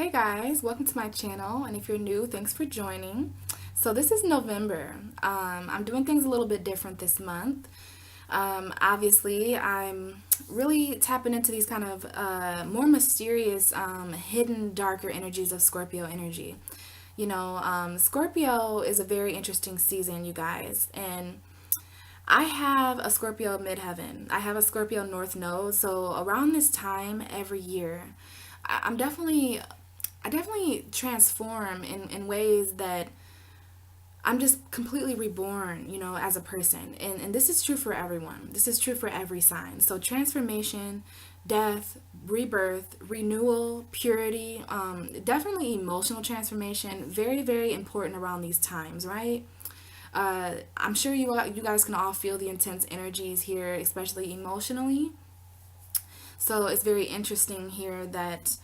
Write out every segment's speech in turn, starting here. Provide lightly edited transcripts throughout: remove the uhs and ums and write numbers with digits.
Hey guys, welcome to my channel, and if you're new, thanks for joining. So this is November. I'm doing things a little bit different this month. Obviously, I'm really tapping into these kind of more mysterious, hidden, darker energies of Scorpio energy. Scorpio is a very interesting season, you guys, and I have a Scorpio midheaven. I have a Scorpio north node. So around this time every year, I'm definitely transform in ways that I'm just completely reborn, as a person. And this is true for everyone. This is true for every sign. So transformation, death, rebirth, renewal, purity, definitely emotional transformation, very, very important around these times, right? I'm sure you guys can all feel the intense energies here, especially emotionally. So it's very interesting here that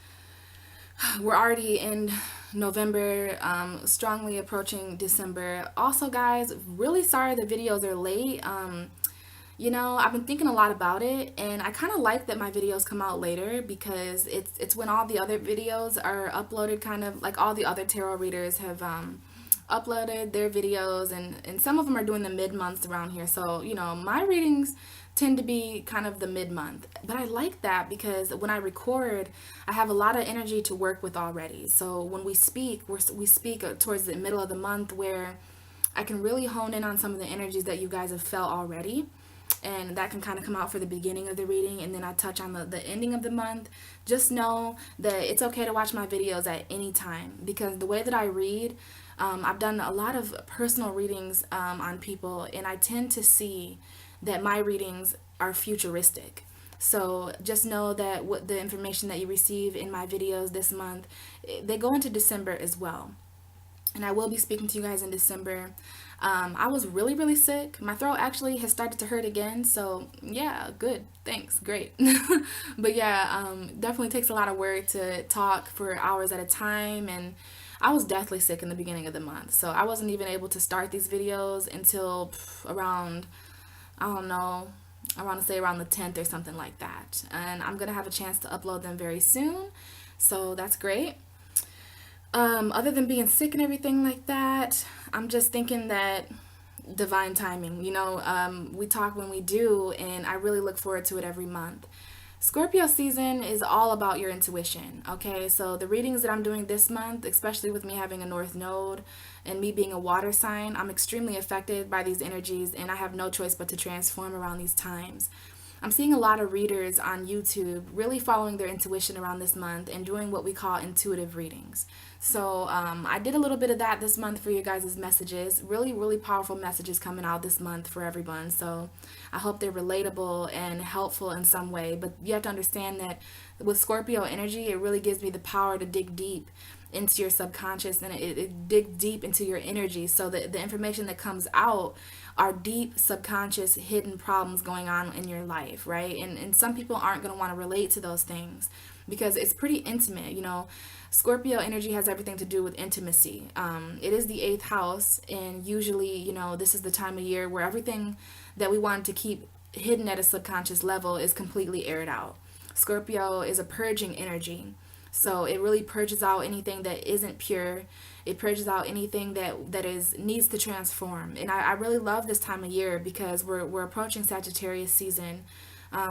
we're already in November, strongly approaching December. Also, guys, really sorry the videos are late. I've been thinking a lot about it, and I kind of like that my videos come out later because it's when all the other videos are uploaded, kind of like all the other tarot readers have uploaded their videos, and some of them are doing the mid-months around here. So, my readings tend to be kind of the mid-month. But I like that because when I record, I have a lot of energy to work with already. So when we speak, we speak towards the middle of the month where I can really hone in on some of the energies that you guys have felt already. And that can kind of come out for the beginning of the reading, and then I touch on the ending of the month. Just know that it's okay to watch my videos at any time because the way that I read, I've done a lot of personal readings on people, and I tend to see that my readings are futuristic. So just know that what the information that you receive in my videos this month, they go into December as well. And I will be speaking to you guys in December. I was really, really sick. My throat actually has started to hurt again. So yeah, good. Thanks. Great. But yeah, definitely takes a lot of work to talk for hours at a time. And I was deathly sick in the beginning of the month. So I wasn't even able to start these videos until around, I don't know, I want to say around the 10th or something like that. And I'm going to have a chance to upload them very soon. So that's great. Other than being sick and everything like that, I'm just thinking that divine timing, we talk when we do, and I really look forward to it every month. Scorpio season is all about your intuition, okay? So the readings that I'm doing this month, especially with me having a North Node and me being a water sign, I'm extremely affected by these energies, and I have no choice but to transform around these times. I'm seeing a lot of readers on YouTube really following their intuition around this month and doing what we call intuitive readings. So I did a little bit of that this month for you guys' messages. Really, really powerful messages coming out this month for everyone. So I hope they're relatable and helpful in some way. But you have to understand that with Scorpio energy, it really gives me the power to dig deep into your subconscious, and it dig deep into your energy, so that the information that comes out are deep subconscious hidden problems going on in your life, right? And some people aren't going to want to relate to those things because it's pretty intimate. Scorpio energy has everything to do with intimacy. It is the eighth house, and usually, this is the time of year where everything that we want to keep hidden at a subconscious level is completely aired out. Scorpio is a purging energy. So it really purges out anything that isn't pure. It purges out anything that needs to transform. And I really love this time of year because we're approaching Sagittarius season,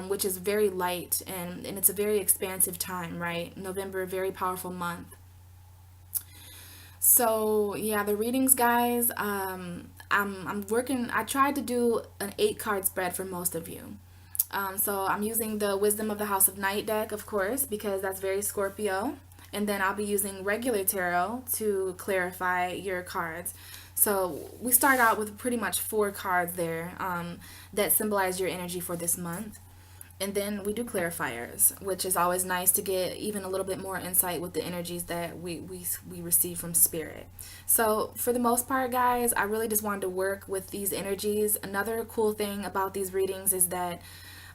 which is very light, and it's a very expansive time, right? November, a very powerful month. So yeah, the readings, guys. I'm working. I tried to do an 8-card spread for most of you. So I'm using the Wisdom of the House of Night deck, of course, because that's very Scorpio. And then I'll be using regular tarot to clarify your cards. So we start out with pretty much 4 cards there that symbolize your energy for this month. And then we do clarifiers, which is always nice to get even a little bit more insight with the energies that we receive from spirit. So for the most part, guys, I really just wanted to work with these energies. Another cool thing about these readings is that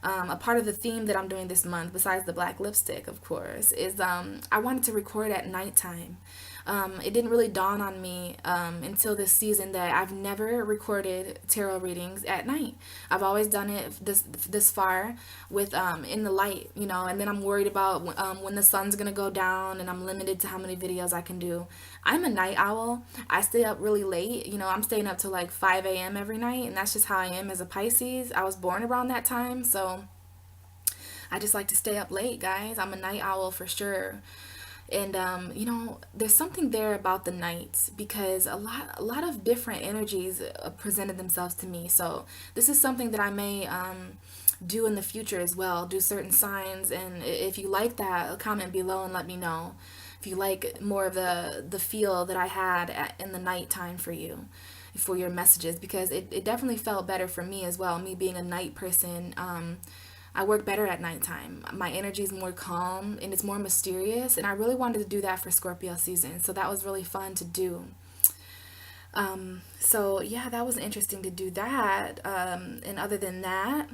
a part of the theme that I'm doing this month, besides the black lipstick, of course, is I wanted to record at nighttime. It didn't really dawn on me until this season that I've never recorded tarot readings at night. I've always done it this far with in the light, you know, and then I'm worried about when the sun's gonna go down, and I'm limited to how many videos I can do. I'm a night owl. I stay up really late. You know, I'm staying up till like 5 a.m. every night, and that's just how I am as a Pisces. I was born around that time, so I just like to stay up late, guys. I'm a night owl for sure. And you know, there's something there about the nights because a lot of different energies presented themselves to me. So this is something that I may do in the future as well. Do certain signs, and if you like that, comment below and let me know. If you like more of the feel that I had in the nighttime for you, for your messages, because it definitely felt better for me as well. Me being a night person, I work better at nighttime. My energy is more calm and it's more mysterious, and I really wanted to do that for Scorpio season, so that was really fun to do. So yeah, that was interesting to do that. And other than that,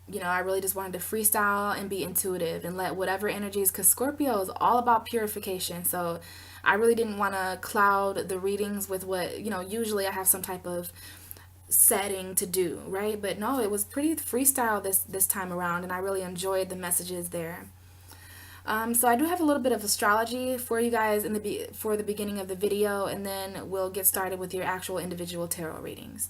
you know, I really just wanted to freestyle and be intuitive and let whatever energies, because Scorpio is all about purification. So I really didn't want to cloud the readings with what, you know, usually I have some type of setting to do, right? But no, it was pretty freestyle this time around, and I really enjoyed the messages there. So I do have a little bit of astrology for you guys for the beginning of the video, and then we'll get started with your actual individual tarot readings.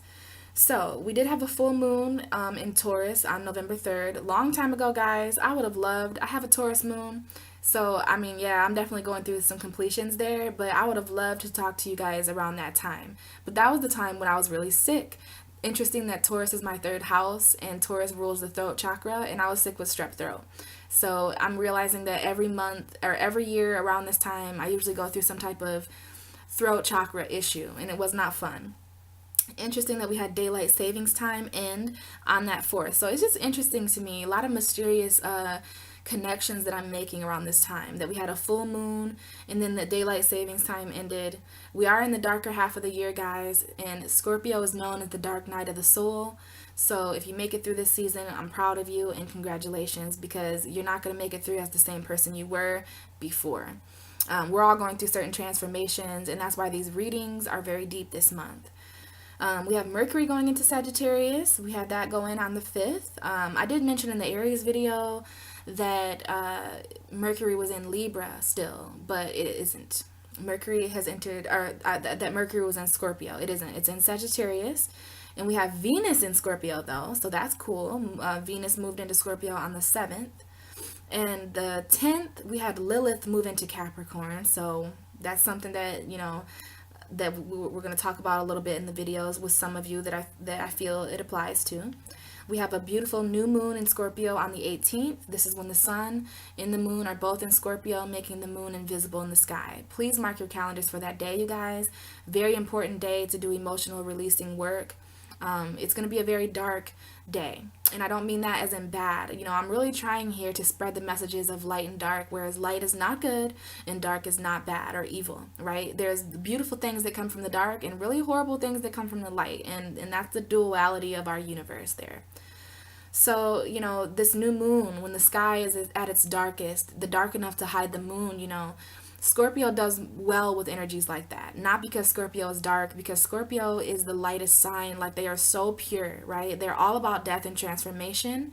So we did have a full moon in Taurus on November 3rd. Long time ago, guys. I would have loved. I have a Taurus moon. So, I mean, yeah, I'm definitely going through some completions there, but I would have loved to talk to you guys around that time. But that was the time when I was really sick. Interesting that Taurus is my third house, and Taurus rules the throat chakra, and I was sick with strep throat. So I'm realizing that every month or every year around this time, I usually go through some type of throat chakra issue, and it was not fun. Interesting that we had daylight savings time end on that 4th. So it's just interesting to me. A lot of mysterious connections that I'm making around this time. That we had a full moon, and then the daylight savings time ended. We are in the darker half of the year, guys, and Scorpio is known as the dark night of the soul. So if you make it through this season, I'm proud of you and congratulations, because you're not going to make it through as the same person you were before. We're all going through certain transformations, and that's why these readings are very deep this month. We have Mercury going into Sagittarius. We had that going on the 5th. I did mention in the Aries video that Mercury was in Libra still, but it isn't. Mercury has entered, or that Mercury was in Scorpio. It isn't. It's in Sagittarius. And we have Venus in Scorpio, though, so that's cool. Venus moved into Scorpio on the 7th. And the 10th, we had Lilith move into Capricorn, so that's something that, you know, that we're going to talk about a little bit in the videos with some of you that I feel it applies to. We have a beautiful new moon in Scorpio on the 18th. This is when the sun and the moon are both in Scorpio, making the moon invisible in the sky. Please mark your calendars for that day, you guys. Very important day to do emotional releasing work. It's going to be a very dark day. And I don't mean that as in bad. You know, I'm really trying here to spread the messages of light and dark, whereas light is not good and dark is not bad or evil, right? There's beautiful things that come from the dark and really horrible things that come from the light. And that's the duality of our universe there. So, you know, this new moon, when the sky is at its darkest, the dark enough to hide the moon, you know, Scorpio does well with energies like that. Not because Scorpio is dark, because Scorpio is the lightest sign. Like, they are so pure, right? They're all about death and transformation.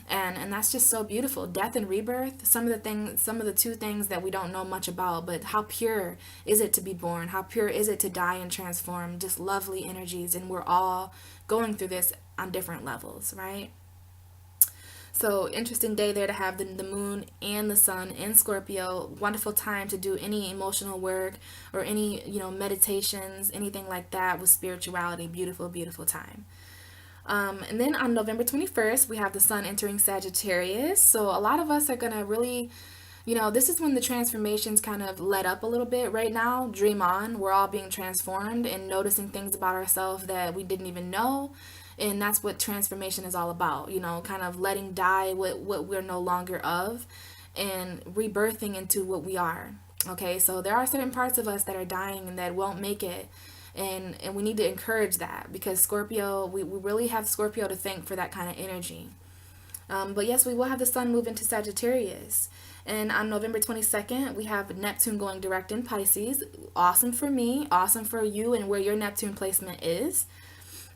And that's just so beautiful. Death and rebirth, some of the two things that we don't know much about, but how pure is it to be born? How pure is it to die and transform? Just lovely energies, and we're all going through this on different levels, right? So interesting day there to have the moon and the sun in Scorpio. Wonderful time to do any emotional work or any, you know, meditations, anything like that with spirituality. Beautiful, beautiful time. And then on November 21st, we have the sun entering Sagittarius. So a lot of us are going to really, you know, this is when the transformations kind of let up a little bit right now. Dream on. We're all being transformed and noticing things about ourselves that we didn't even know. And that's what transformation is all about, you know, kind of letting die what we're no longer of and rebirthing into what we are. Okay, so there are certain parts of us that are dying and that won't make it. And we need to encourage that, because Scorpio, we really have Scorpio to thank for that kind of energy. But yes, we will have the sun move into Sagittarius. And on November 22nd, we have Neptune going direct in Pisces. Awesome for me, awesome for you, and where your Neptune placement is.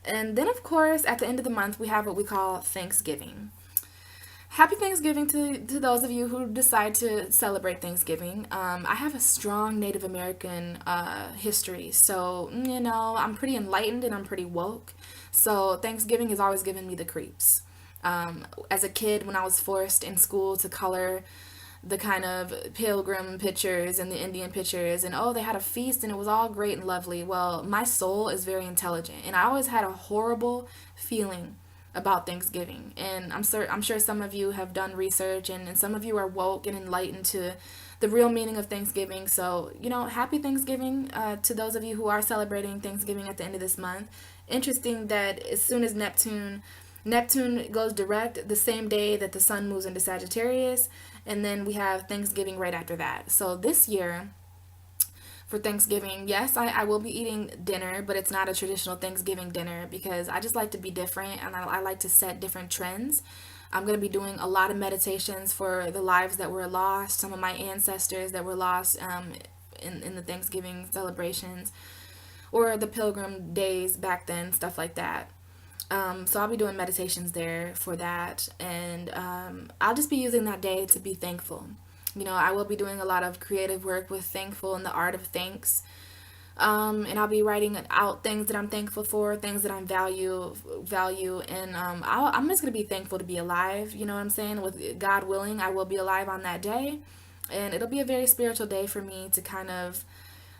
And then, of course, at the end of the month, we have what we call Thanksgiving. Happy Thanksgiving to those of you who decide to celebrate Thanksgiving. I have a strong Native American history, so, I'm pretty enlightened and I'm pretty woke. So, Thanksgiving has always given me the creeps. As a kid, when I was forced in school to color the kind of pilgrim pictures and the Indian pictures, and oh, they had a feast and it was all great and lovely. Well, my soul is very intelligent, and I always had a horrible feeling about Thanksgiving. And I'm sure some of you have done research, and some of you are woke and enlightened to the real meaning of Thanksgiving. So, happy Thanksgiving to those of you who are celebrating Thanksgiving at the end of this month. Interesting that as soon as Neptune goes direct the same day that the sun moves into Sagittarius, and then we have Thanksgiving right after that. So this year, for Thanksgiving, yes, I will be eating dinner, but it's not a traditional Thanksgiving dinner because I just like to be different, and I like to set different trends. I'm going to be doing a lot of meditations for the lives that were lost, some of my ancestors that were lost in the Thanksgiving celebrations, or the pilgrim days back then, stuff like that. So I'll be doing meditations there for that, and I'll just be using that day to be thankful. I will be doing a lot of creative work with Thankful and the Art of Thanks, and I'll be writing out things that I'm thankful for, things that I value, and I'm just gonna be thankful to be alive. You know what I'm saying? With God willing, I will be alive on that day, and it'll be a very spiritual day for me to kind of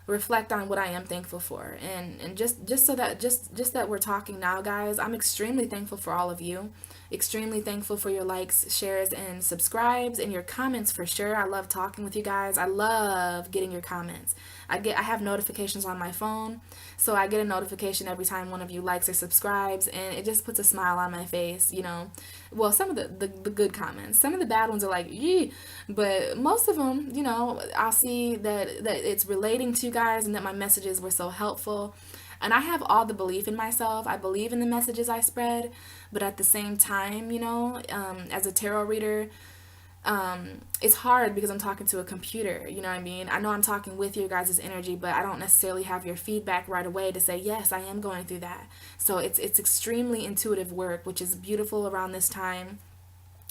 reflect on what I am thankful for. And just so that just that we're talking now, guys, I'm extremely thankful for all of you. Extremely thankful for your likes, shares, and subscribes, and your comments for sure. I love talking with you guys. I love getting your comments. I have notifications on my phone, so I get a notification every time one of you likes or subscribes, and it just puts a smile on my face. Well, some of the good comments. Some of the bad ones are like, yee, but most of them, I'll see that it's relating to you guys and that my messages were so helpful. And I have all the belief in myself. I believe in the messages I spread, but at the same time, as a tarot reader, it's hard because I'm talking to a computer, you know what I mean? I know I'm talking with your guys' energy, but I don't necessarily have your feedback right away to say, yes, I am going through that. So it's extremely intuitive work, which is beautiful around this time.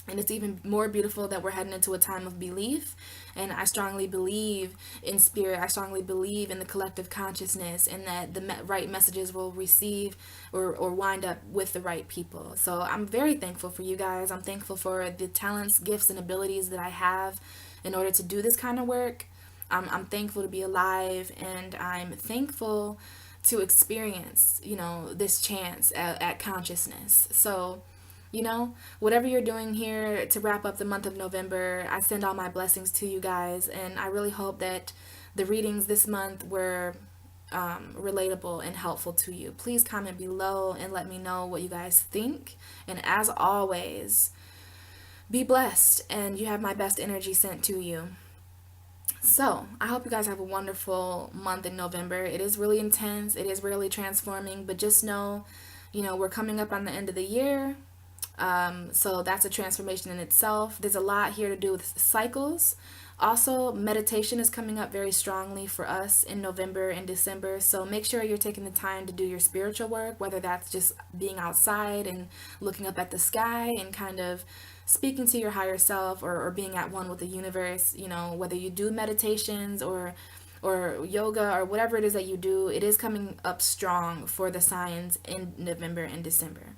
And it's even more beautiful that we're heading into a time of belief. And I strongly believe in spirit. I strongly believe in the collective consciousness, and that the right messages will receive or wind up with the right people. So I'm very thankful for you guys. I'm thankful for the talents, gifts, and abilities that I have in order to do this kind of work. I'm thankful to be alive, and I'm thankful to experience, this chance at consciousness. So, whatever you're doing here to wrap up the month of November, I send all my blessings to you guys, and I really hope that the readings this month were relatable and helpful to you. Please comment below and let me know what you guys think. And as always, be blessed, and you have my best energy sent to you. So, I hope you guys have a wonderful month in November. It is really intense, it is really transforming, but just know, we're coming up on the end of the year. So that's a transformation in itself. There's a lot here to do with cycles. Also, meditation is coming up very strongly for us in November and December. So make sure you're taking the time to do your spiritual work, whether that's just being outside and looking up at the sky and kind of speaking to your higher self, or being at one with the universe. Whether you do meditations or yoga or whatever it is that you do, it is coming up strong for the signs in November and December.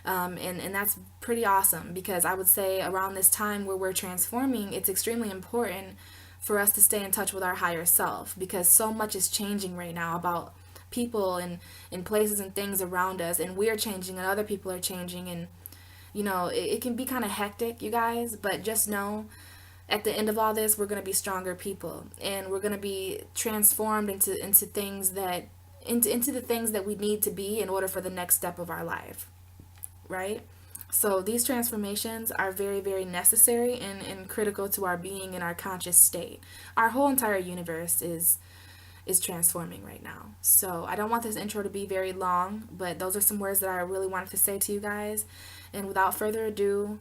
And that's pretty awesome, because I would say around this time where we're transforming, it's extremely important for us to stay in touch with our higher self, because so much is changing right now about people and places and things around us, and we're changing and other people are changing, and it can be kind of hectic, you guys, but just know at the end of all this, we're going to be stronger people, and we're going to be transformed into things that into the things that we need to be in order for the next step of our life. Right? So these transformations are very, very necessary and critical to our being and our conscious state. Our whole entire universe is transforming right now. So I don't want this intro to be very long, but those are some words that I really wanted to say to you guys. And without further ado,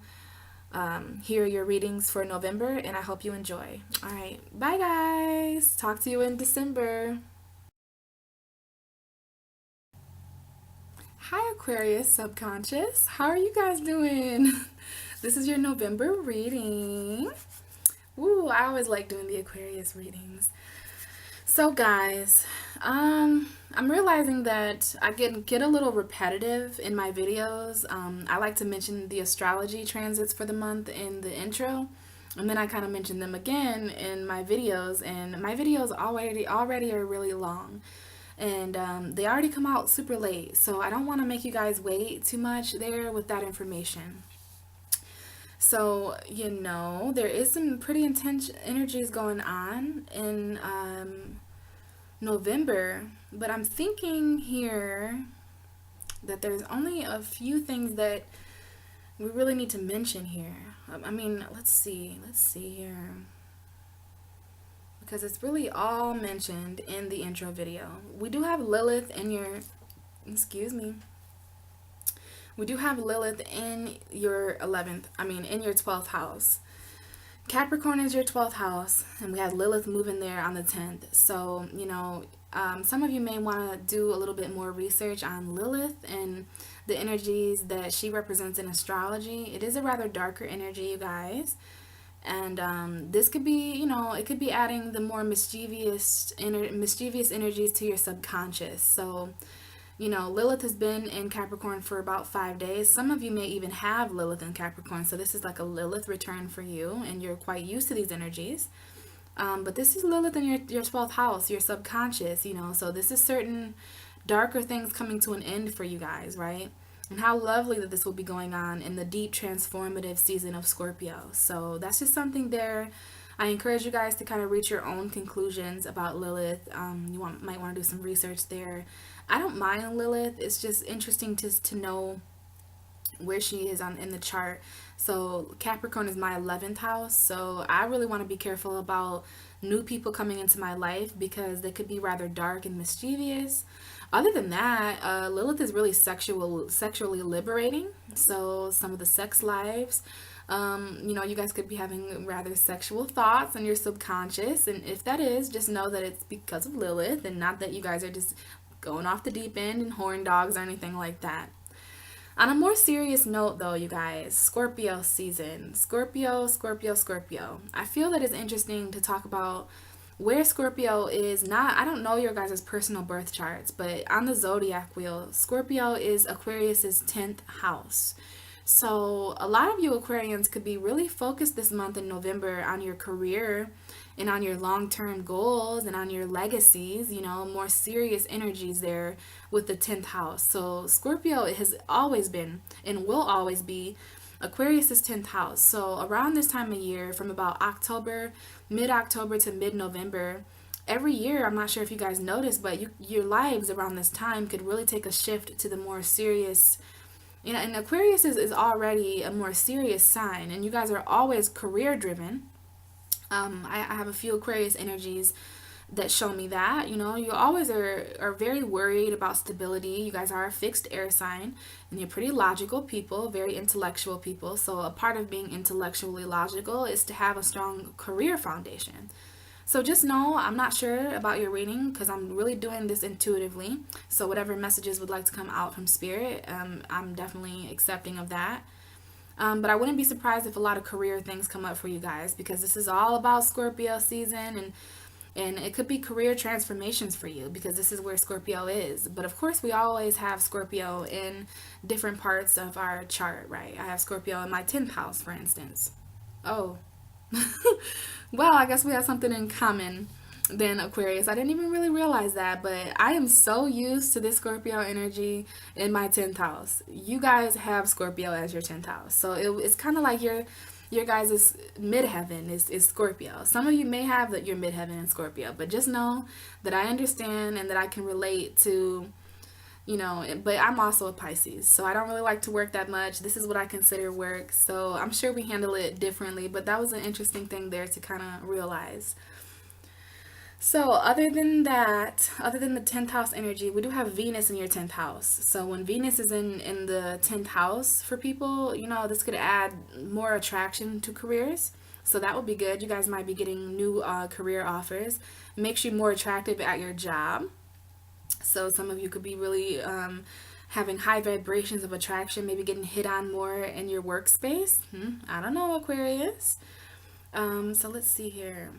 hear your readings for November, and I hope you enjoy. All right, bye guys. Talk to you in December. Hi, Aquarius subconscious. How are you guys doing? This is your November reading. Woo, I always like doing the Aquarius readings. So guys, I'm realizing that I get a little repetitive in my videos. I like to mention the astrology transits for the month in the intro, and then I kind of mention them again in my videos. And my videos already are really long, and they already come out super late. So I don't want to make you guys wait too much there with that information. So, there is some pretty intense energies going on in November, but I'm thinking here that there's only a few things that we really need to mention here. I mean, let's see here. Because it's really all mentioned in the intro video. We do have Lilith in your, excuse me. We do have Lilith in your in your 12th house. Capricorn is your 12th house, and we have Lilith moving there on the 10th. So, some of you may want to do a little bit more research on Lilith and the energies that she represents in astrology. It is a rather darker energy, you guys. And this could be, it could be adding the more mischievous energies to your subconscious. So, Lilith has been in Capricorn for about 5 days. Some of you may even have Lilith in Capricorn. So this is like a Lilith return for you, and you're quite used to these energies. But this is Lilith in your 12th house, your subconscious, So this is certain darker things coming to an end for you guys, right? And how lovely that this will be going on in the deep transformative season of Scorpio. So that's just something there. I encourage you guys to kind of reach your own conclusions about Lilith. Might want to do some research there. I don't mind Lilith. It's just interesting to know where she is in the chart. So Capricorn is my 11th house. So I really want to be careful about new people coming into my life because they could be rather dark and mischievous. Other than that, Lilith is really sexually liberating. So some of the sex lives, you guys could be having rather sexual thoughts in your subconscious. And if that is, just know that it's because of Lilith and not that you guys are just going off the deep end and horn dogs or anything like that. On a more serious note, though, you guys, Scorpio season. Scorpio. I feel that it's interesting to talk about where Scorpio is. I don't know your guys' personal birth charts, but on the zodiac wheel, Scorpio is Aquarius's 10th house. So a lot of you Aquarians could be really focused this month in November on your career and on your long-term goals and on your legacies, more serious energies there with the 10th house. So Scorpio has always been and will always be Aquarius's 10th house. So around this time of year, from about mid-October to mid-November, every year, I'm not sure if you guys notice, but your lives around this time could really take a shift to the more serious. And Aquarius is already a more serious sign, and you guys are always career driven. I have a few Aquarius energies that show me that, you always are very worried about stability. You guys are a fixed air sign, and you're pretty logical people, very intellectual people. So a part of being intellectually logical is to have a strong career foundation. So just know I'm not sure about your reading because I'm really doing this intuitively. So whatever messages would like to come out from Spirit, I'm definitely accepting of that. But I wouldn't be surprised if a lot of career things come up for you guys because this is all about Scorpio season, and it could be career transformations for you because this is where Scorpio is. But of course, we always have Scorpio in different parts of our chart, right? I have Scorpio in my 10th house, for instance. Oh. Well, I guess we have something in common then, Aquarius. I didn't even really realize that, but I am so used to this Scorpio energy in my 10th house. You guys have Scorpio as your 10th house. So it's kind of like your guys' midheaven is Scorpio. Some of you may have your midheaven in Scorpio, but just know that I understand and that I can relate to, but I'm also a Pisces, so I don't really like to work that much. This is what I consider work, so I'm sure we handle it differently, but that was an interesting thing there to kind of realize. So, other than that, other than the 10th house energy, we do have Venus in your 10th house. So, when Venus is in the 10th house for people, this could add more attraction to careers. So, that would be good. You guys might be getting new career offers. It makes you more attractive at your job. So, some of you could be really having high vibrations of attraction, maybe getting hit on more in your workspace. I don't know, Aquarius. So, let's see here.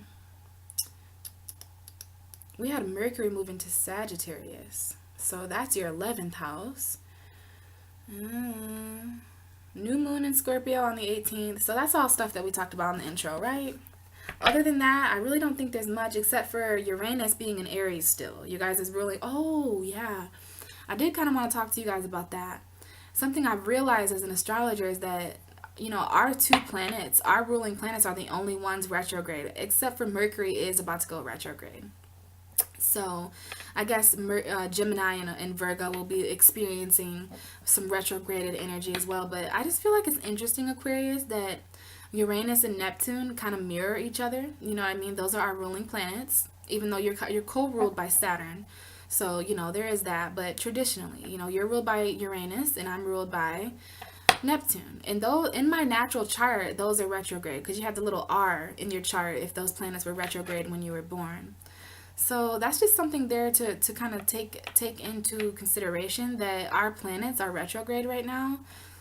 We had Mercury move into Sagittarius. So that's your 11th house. New moon in Scorpio on the 18th. So that's all stuff that we talked about in the intro, right? Other than that, I really don't think there's much except for Uranus being in Aries still. You guys is really, oh yeah. I did kind of want to talk to you guys about that. Something I've realized as an astrologer is that our two planets, our ruling planets, are the only ones retrograde, except for Mercury is about to go retrograde. So I guess Gemini and Virgo will be experiencing some retrograded energy as well. But I just feel like it's interesting, Aquarius, that Uranus and Neptune kind of mirror each other. You know what I mean? Those are our ruling planets, even though you're co-ruled by Saturn. So, there is that. But traditionally, you're ruled by Uranus and I'm ruled by Neptune. And though in my natural chart, those are retrograde because you have the little R in your chart if those planets were retrograde when you were born. So that's just something there to kind of take into consideration that our planets are retrograde right now.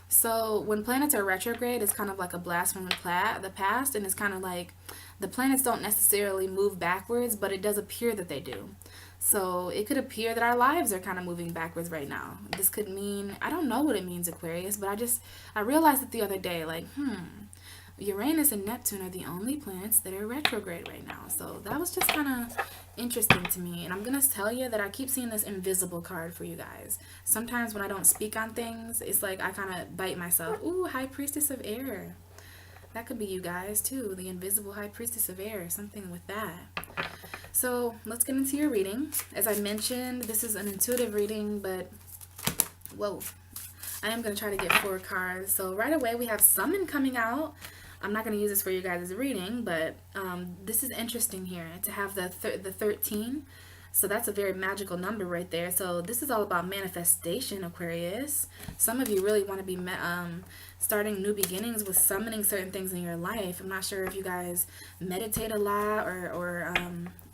So when planets are retrograde, it's kind of like a blast from the past, and it's kind of like the planets don't necessarily move backwards, but it does appear that they do. So it could appear that our lives are kind of moving backwards right now. This could mean, I don't know what it means, Aquarius, but I realized it the other day, like, Uranus and Neptune are the only planets that are retrograde right now. So that was just kind of interesting to me. And I'm going to tell you that I keep seeing this invisible card for you guys. Sometimes when I don't speak on things, it's like I kind of bite myself. Ooh, High Priestess of Air. That could be you guys too. The invisible High Priestess of Air. Something with that. So let's get into your reading. As I mentioned, this is an intuitive reading, but whoa. I am going to try to get 4 cards. So right away we have Summon coming out. I'm not going to use this for you guys' reading, but this is interesting here to have the 13. So that's a very magical number right there. So this is all about manifestation, Aquarius. Some of you really want to be starting new beginnings with summoning certain things in your life. I'm not sure if you guys meditate a lot or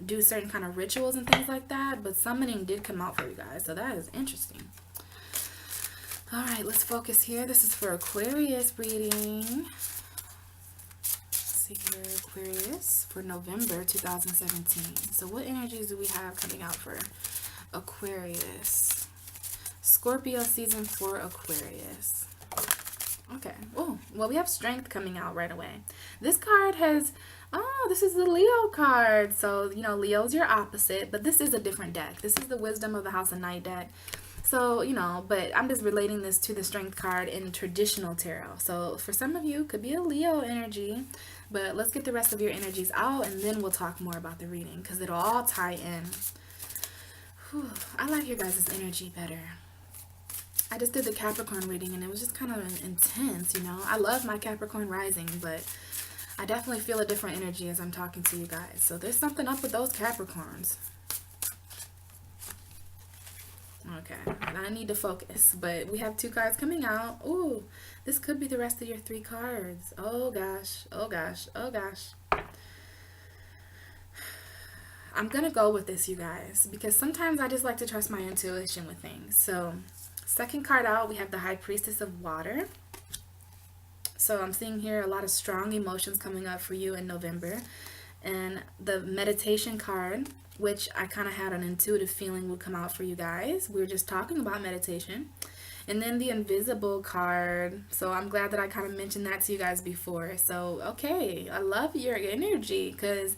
do certain kind of rituals and things like that, but summoning did come out for you guys. So that is interesting. All right, let's focus here. This is for Aquarius reading. Let's see here, Aquarius, for November 2017. So what energies do we have coming out for Aquarius? Scorpio season for Aquarius. Okay. Oh, well, we have Strength coming out right away. This card has, this is the Leo card. So, Leo's your opposite, but this is a different deck. This is the Wisdom of the House of Night deck. So, but I'm just relating this to the Strength card in traditional tarot. So for some of you, it could be a Leo energy, but let's get the rest of your energies out and then we'll talk more about the reading because it'll all tie in. Whew, I like your guys' energy better. I just did the Capricorn reading and it was just kind of intense, I love my Capricorn rising, but I definitely feel a different energy as I'm talking to you guys. So there's something up with those Capricorns. Okay, I need to focus, but we have 2 cards coming out. Ooh, this could be the rest of your 3 cards. Oh gosh, oh gosh, oh gosh. I'm gonna go with this, you guys, because sometimes I just like to trust my intuition with things. So, second card out, we have the High Priestess of Water. So I'm seeing here a lot of strong emotions coming up for you in November. And the meditation card, which I kind of had an intuitive feeling would come out for you guys. We were just talking about meditation. And then the Invisible card. So I'm glad that I kind of mentioned that to you guys before. So, okay, I love your energy because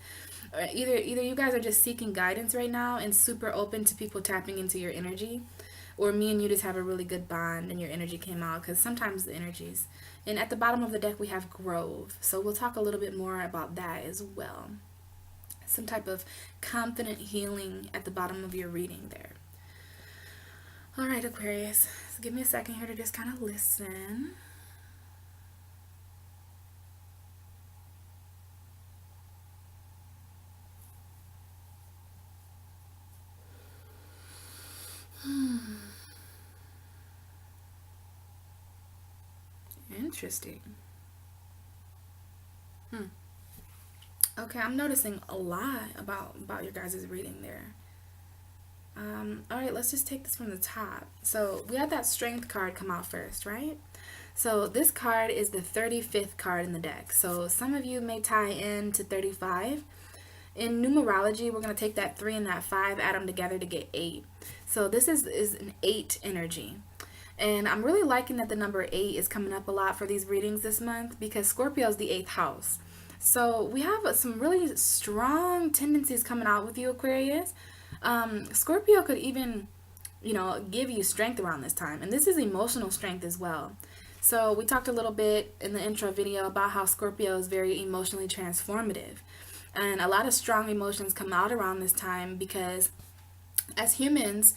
either you guys are just seeking guidance right now and super open to people tapping into your energy, or me and you just have a really good bond and your energy came out, because sometimes the energies. And at the bottom of the deck we have Grove, so we'll talk a little bit more about that as well. Some type of confident healing at the bottom of your reading there. All right, Aquarius, so give me a second here to just kind of listen. Interesting. Hmm. Okay, I'm noticing a lot about your guys' reading there. All right, let's just take this from the top. So we had that strength card come out first, right? So this card is the 35th card in the deck. So some of you may tie in to 35. In numerology, we're going to take that 3 and that 5, add them together to get 8. So this is an 8 energy. And I'm really liking that the number 8 is coming up a lot for these readings this month because Scorpio is the 8th house. So we have some really strong tendencies coming out with you, Aquarius. Scorpio could even, give you strength around this time. And this is emotional strength as well. So we talked a little bit in the intro video about how Scorpio is very emotionally transformative. And a lot of strong emotions come out around this time because as humans,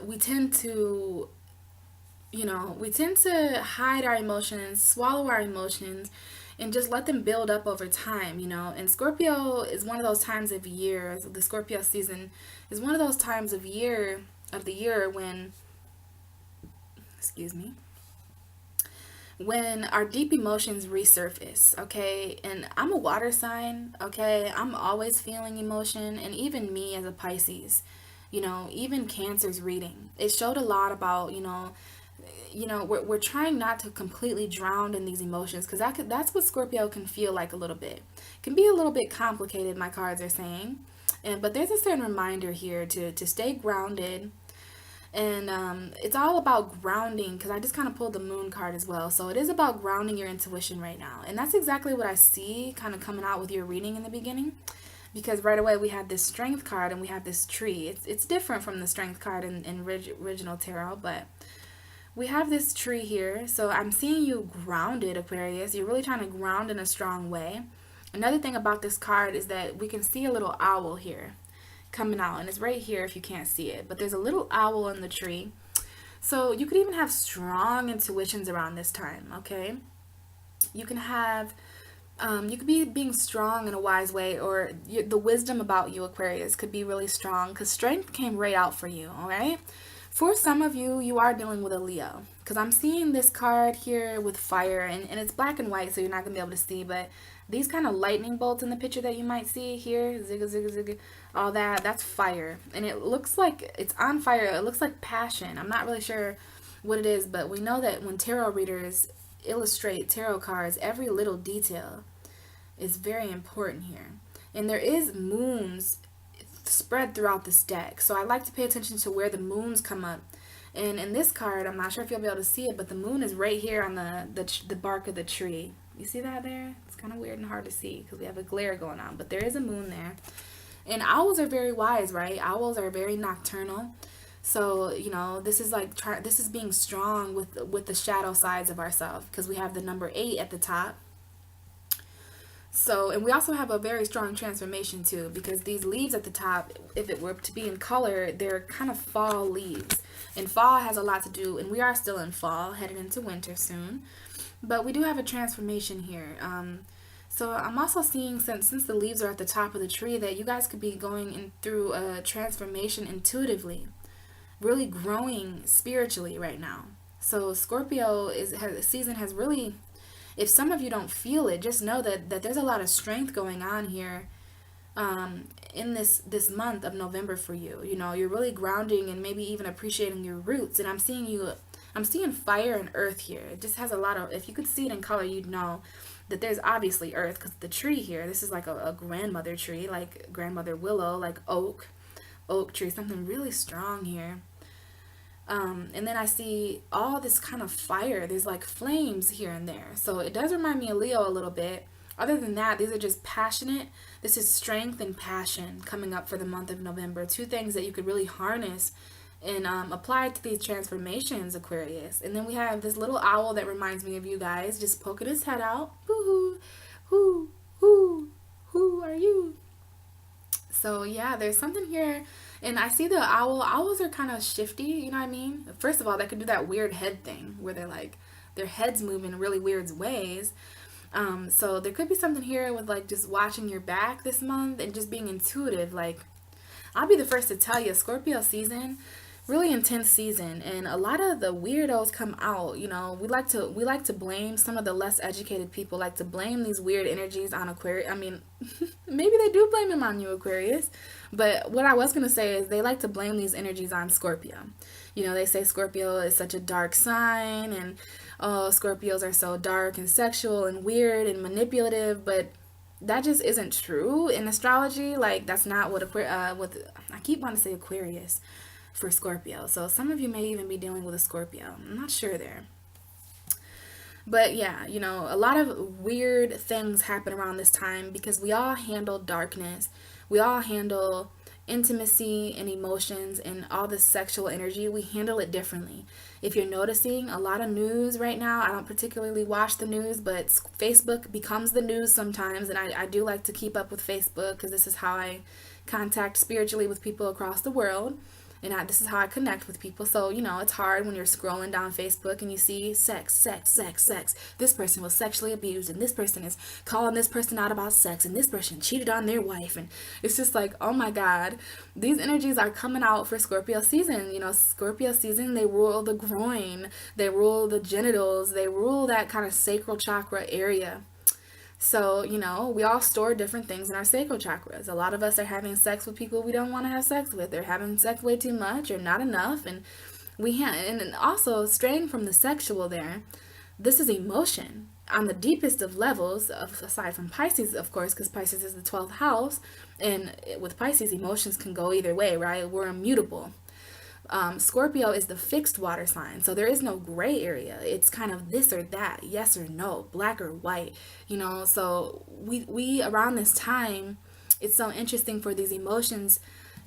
we tend to hide our emotions, swallow our emotions, and just let them build up over time, And Scorpio is one of those times of year, the Scorpio season is one of those times of the year when, when our deep emotions resurface, okay? And I'm a water sign, okay? I'm always feeling emotion, and even me as a Pisces, even Cancer's reading, it showed a lot about, we're trying not to completely drown in these emotions because that's what Scorpio can feel like a little bit. It can be a little bit complicated, my cards are saying. But there's a certain reminder here to stay grounded. And it's all about grounding because I just kind of pulled the moon card as well. So it is about grounding your intuition right now. And that's exactly what I see kind of coming out with your reading in the beginning. Because right away we have this strength card and we have this tree. It's different from the strength card in original tarot, but we have this tree here. So I'm seeing you grounded, Aquarius. You're really trying to ground in a strong way. Another thing about this card is that we can see a little owl here coming out, and it's right here if you can't see it, but there's a little owl in the tree. So you could even have strong intuitions around this time, okay? You can have you could be being strong in a wise way, or the wisdom about you, Aquarius, could be really strong because strength came right out for you, all right? For some of you, you are dealing with a Leo because I'm seeing this card here with fire, and it's black and white, so you're not going to be able to see, but these kind of lightning bolts in the picture that you might see here, zigga, zigga, zigga, all that, that's fire. And it looks like it's on fire. It looks like passion. I'm not really sure what it is, but we know that when tarot readers illustrate tarot cards, every little detail is very important here. And there is moons spread throughout this deck. So I like to pay attention to where the moons come up. And in this card, I'm not sure if you'll be able to see it, but the moon is right here on the bark of the tree. You see that there? It's kind of weird and hard to see because we have a glare going on, but there is a moon there. And owls are very wise, right? Owls are very nocturnal. So, this is like this is being strong with the shadow sides of ourselves because we have the number 8 at the top. So, and we also have a very strong transformation too, because these leaves at the top, if it were to be in color, they're kind of fall leaves. And fall has a lot to do, and we are still in fall, headed into winter soon. But we do have a transformation here. So I'm also seeing, since the leaves are at the top of the tree, that you guys could be going in through a transformation intuitively, really growing spiritually right now. So Scorpio season has really, if some of you don't feel it, just know that there's a lot of strength going on here in this month of November for you. You're really grounding and maybe even appreciating your roots. And I'm seeing fire and earth here. It just has a lot of, if you could see it in color, you'd know that there's obviously earth because the tree here, this is like a grandmother tree, like grandmother willow, like oak tree, something really strong here. And then I see all this kind of fire. There's like flames here and there. So it does remind me of Leo a little bit. Other than that, these are just passionate. This is strength and passion coming up for the month of November. Two things that you could really harness and apply to these transformations, Aquarius. And then we have this little owl that reminds me of you guys, just poking his head out. Woo-hoo, who are you? So yeah, there's something here. And I see the owl. Owls are kind of shifty, you know what I mean? First of all, they could do that weird head thing where they're like, their heads move in really weird ways. So there could be something here with like just watching your back this month and just being intuitive. Like, I'll be the first to tell you, Scorpio season, really intense season, and a lot of the weirdos come out. We like to blame some of the less educated people, like to blame these weird energies on Aquarius. I mean, maybe they do blame them on you, Aquarius, but what I was going to say is they like to blame these energies on Scorpio. They say Scorpio is such a dark sign, and oh, Scorpios are so dark and sexual and weird and manipulative, but that just isn't true in astrology. Like, that's not what I keep wanting to say Aquarius for Scorpio. So some of you may even be dealing with a Scorpio. I'm not sure there. But yeah, a lot of weird things happen around this time because we all handle darkness. We all handle intimacy and emotions and all this sexual energy. We handle it differently. If you're noticing a lot of news right now, I don't particularly watch the news, but Facebook becomes the news sometimes. And I do like to keep up with Facebook because this is how I contact spiritually with people across the world. And this is how I connect with people. So, it's hard when you're scrolling down Facebook and you see sex, sex, sex, sex. This person was sexually abused, and this person is calling this person out about sex, and this person cheated on their wife. And it's just like, oh my God, these energies are coming out for Scorpio season. Scorpio season, they rule the groin, they rule the genitals, they rule that kind of sacral chakra area. So, we all store different things in our sacral chakras. A lot of us are having sex with people we don't want to have sex with. They're having sex way too much or not enough. And and also straying from the sexual there, this is emotion on the deepest of levels, aside from Pisces, of course, because Pisces is the 12th house. And with Pisces, emotions can go either way, right? We're immutable. Scorpio is the fixed water sign, so there is no gray area. It's kind of this or that, yes or no, black or white, so we around this time, it's so interesting for these emotions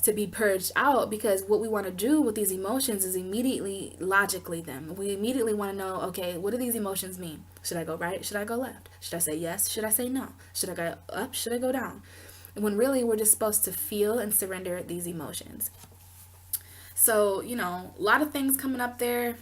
to be purged out, because what we want to do with these emotions is immediately logically them. We immediately want to know, okay, what do these emotions mean? Should I go right? Should I go left? Should I say yes? Should I say no? Should I go up? Should I go down? When really we're just supposed to feel and surrender these emotions. So, a lot of things coming up there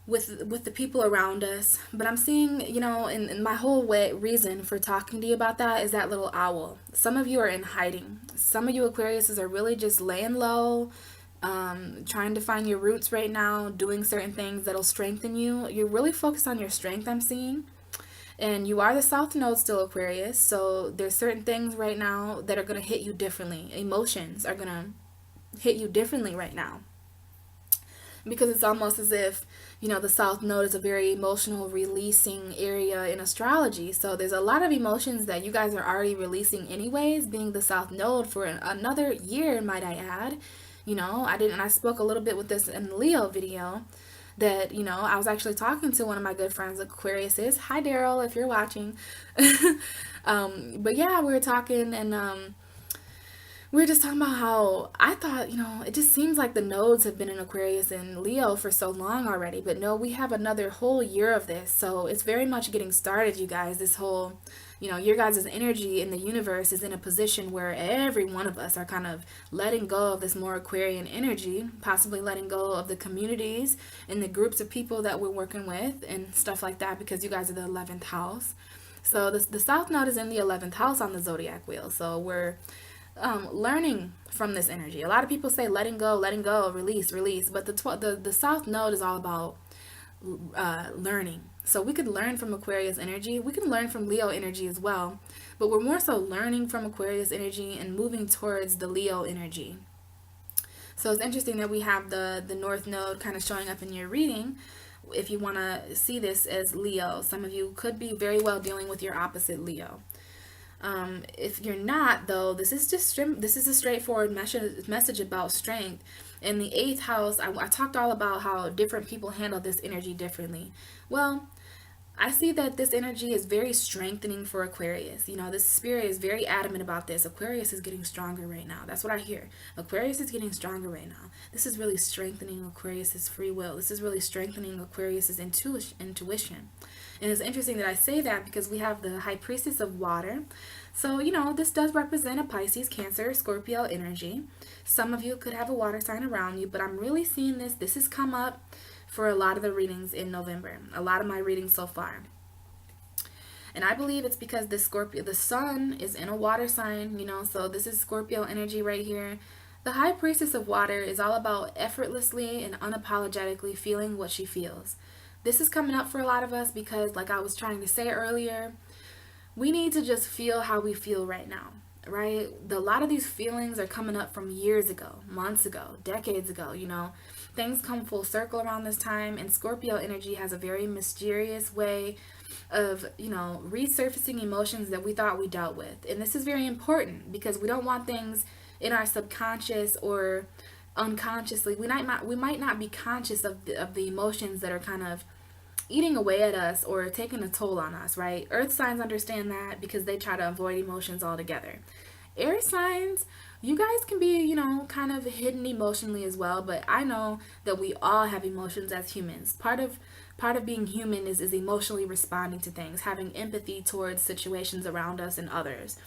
with the people around us. But I'm seeing, in my whole reason for talking to you about that is that little owl. Some of you are in hiding. Some of you Aquariuses are really just laying low, trying to find your roots right now, doing certain things that'll strengthen you. You're really focused on your strength, I'm seeing. And you are the South Node still, Aquarius. So there's certain things right now that are going to hit you differently. Emotions are going to hit you differently right now, because it's almost as if the South Node is a very emotional releasing area in astrology. So there's a lot of emotions that you guys are already releasing anyways, being the South Node for another year, might I add. I spoke a little bit with this in the Leo video, that I was actually talking to one of my good friends, Aquarius is. Hi Daryl, if you're watching. But yeah, we were talking, and we were just talking about how I thought, it just seems like the nodes have been in Aquarius and Leo for so long already. But no, we have another whole year of this. So it's very much getting started, you guys. This whole, your guys' energy in the universe is in a position where every one of us are kind of letting go of this more Aquarian energy, possibly letting go of the communities and the groups of people that we're working with and stuff like that, because you guys are the 11th house. So the South Node is in the 11th house on the zodiac wheel. So we're learning from this energy. A lot of people say letting go, release, but the South Node is all about learning. So we could learn from Aquarius energy. We can learn from Leo energy as well, but we're more so learning from Aquarius energy and moving towards the Leo energy. So it's interesting that we have the North Node kind of showing up in your reading. If you want to see this as Leo, some of you could be very well dealing with your opposite Leo. If you're not, though, this is a straightforward message about strength. In the 8th house, I talked all about how different people handle this energy differently. Well, I see that this energy is very strengthening for Aquarius. This spirit is very adamant about this. Aquarius is getting stronger right now. That's what I hear. Aquarius is getting stronger right now. This is really strengthening Aquarius's free will. This is really strengthening Aquarius's intuition. And it's interesting that I say that because we have the High Priestess of Water. So, this does represent a Pisces, Cancer, Scorpio energy. Some of you could have a water sign around you, but I'm really seeing this. This has come up for a lot of the readings in November. A lot of my readings so far. And I believe it's because the Sun is in a water sign, so this is Scorpio energy right here. The high priestess of water is all about effortlessly and unapologetically feeling what she feels. This is coming up for a lot of us because, like I was trying to say earlier, we need to just feel how we feel right now, right? A lot of these feelings are coming up from years ago, months ago, decades ago, you know. Things come full circle around this time, and Scorpio energy has a very mysterious way of, you know, resurfacing emotions that we thought we dealt with. And this is very important because we don't want things in our subconscious or unconsciously. We might not be conscious of the emotions that are kind of eating away at us or taking a toll on us, right? Earth signs understand that because they try to avoid emotions altogether. Air signs, you guys can be, you know, kind of hidden emotionally as well, but I know that we all have emotions as humans. Part of being human is emotionally responding to things, having empathy towards situations around us and others.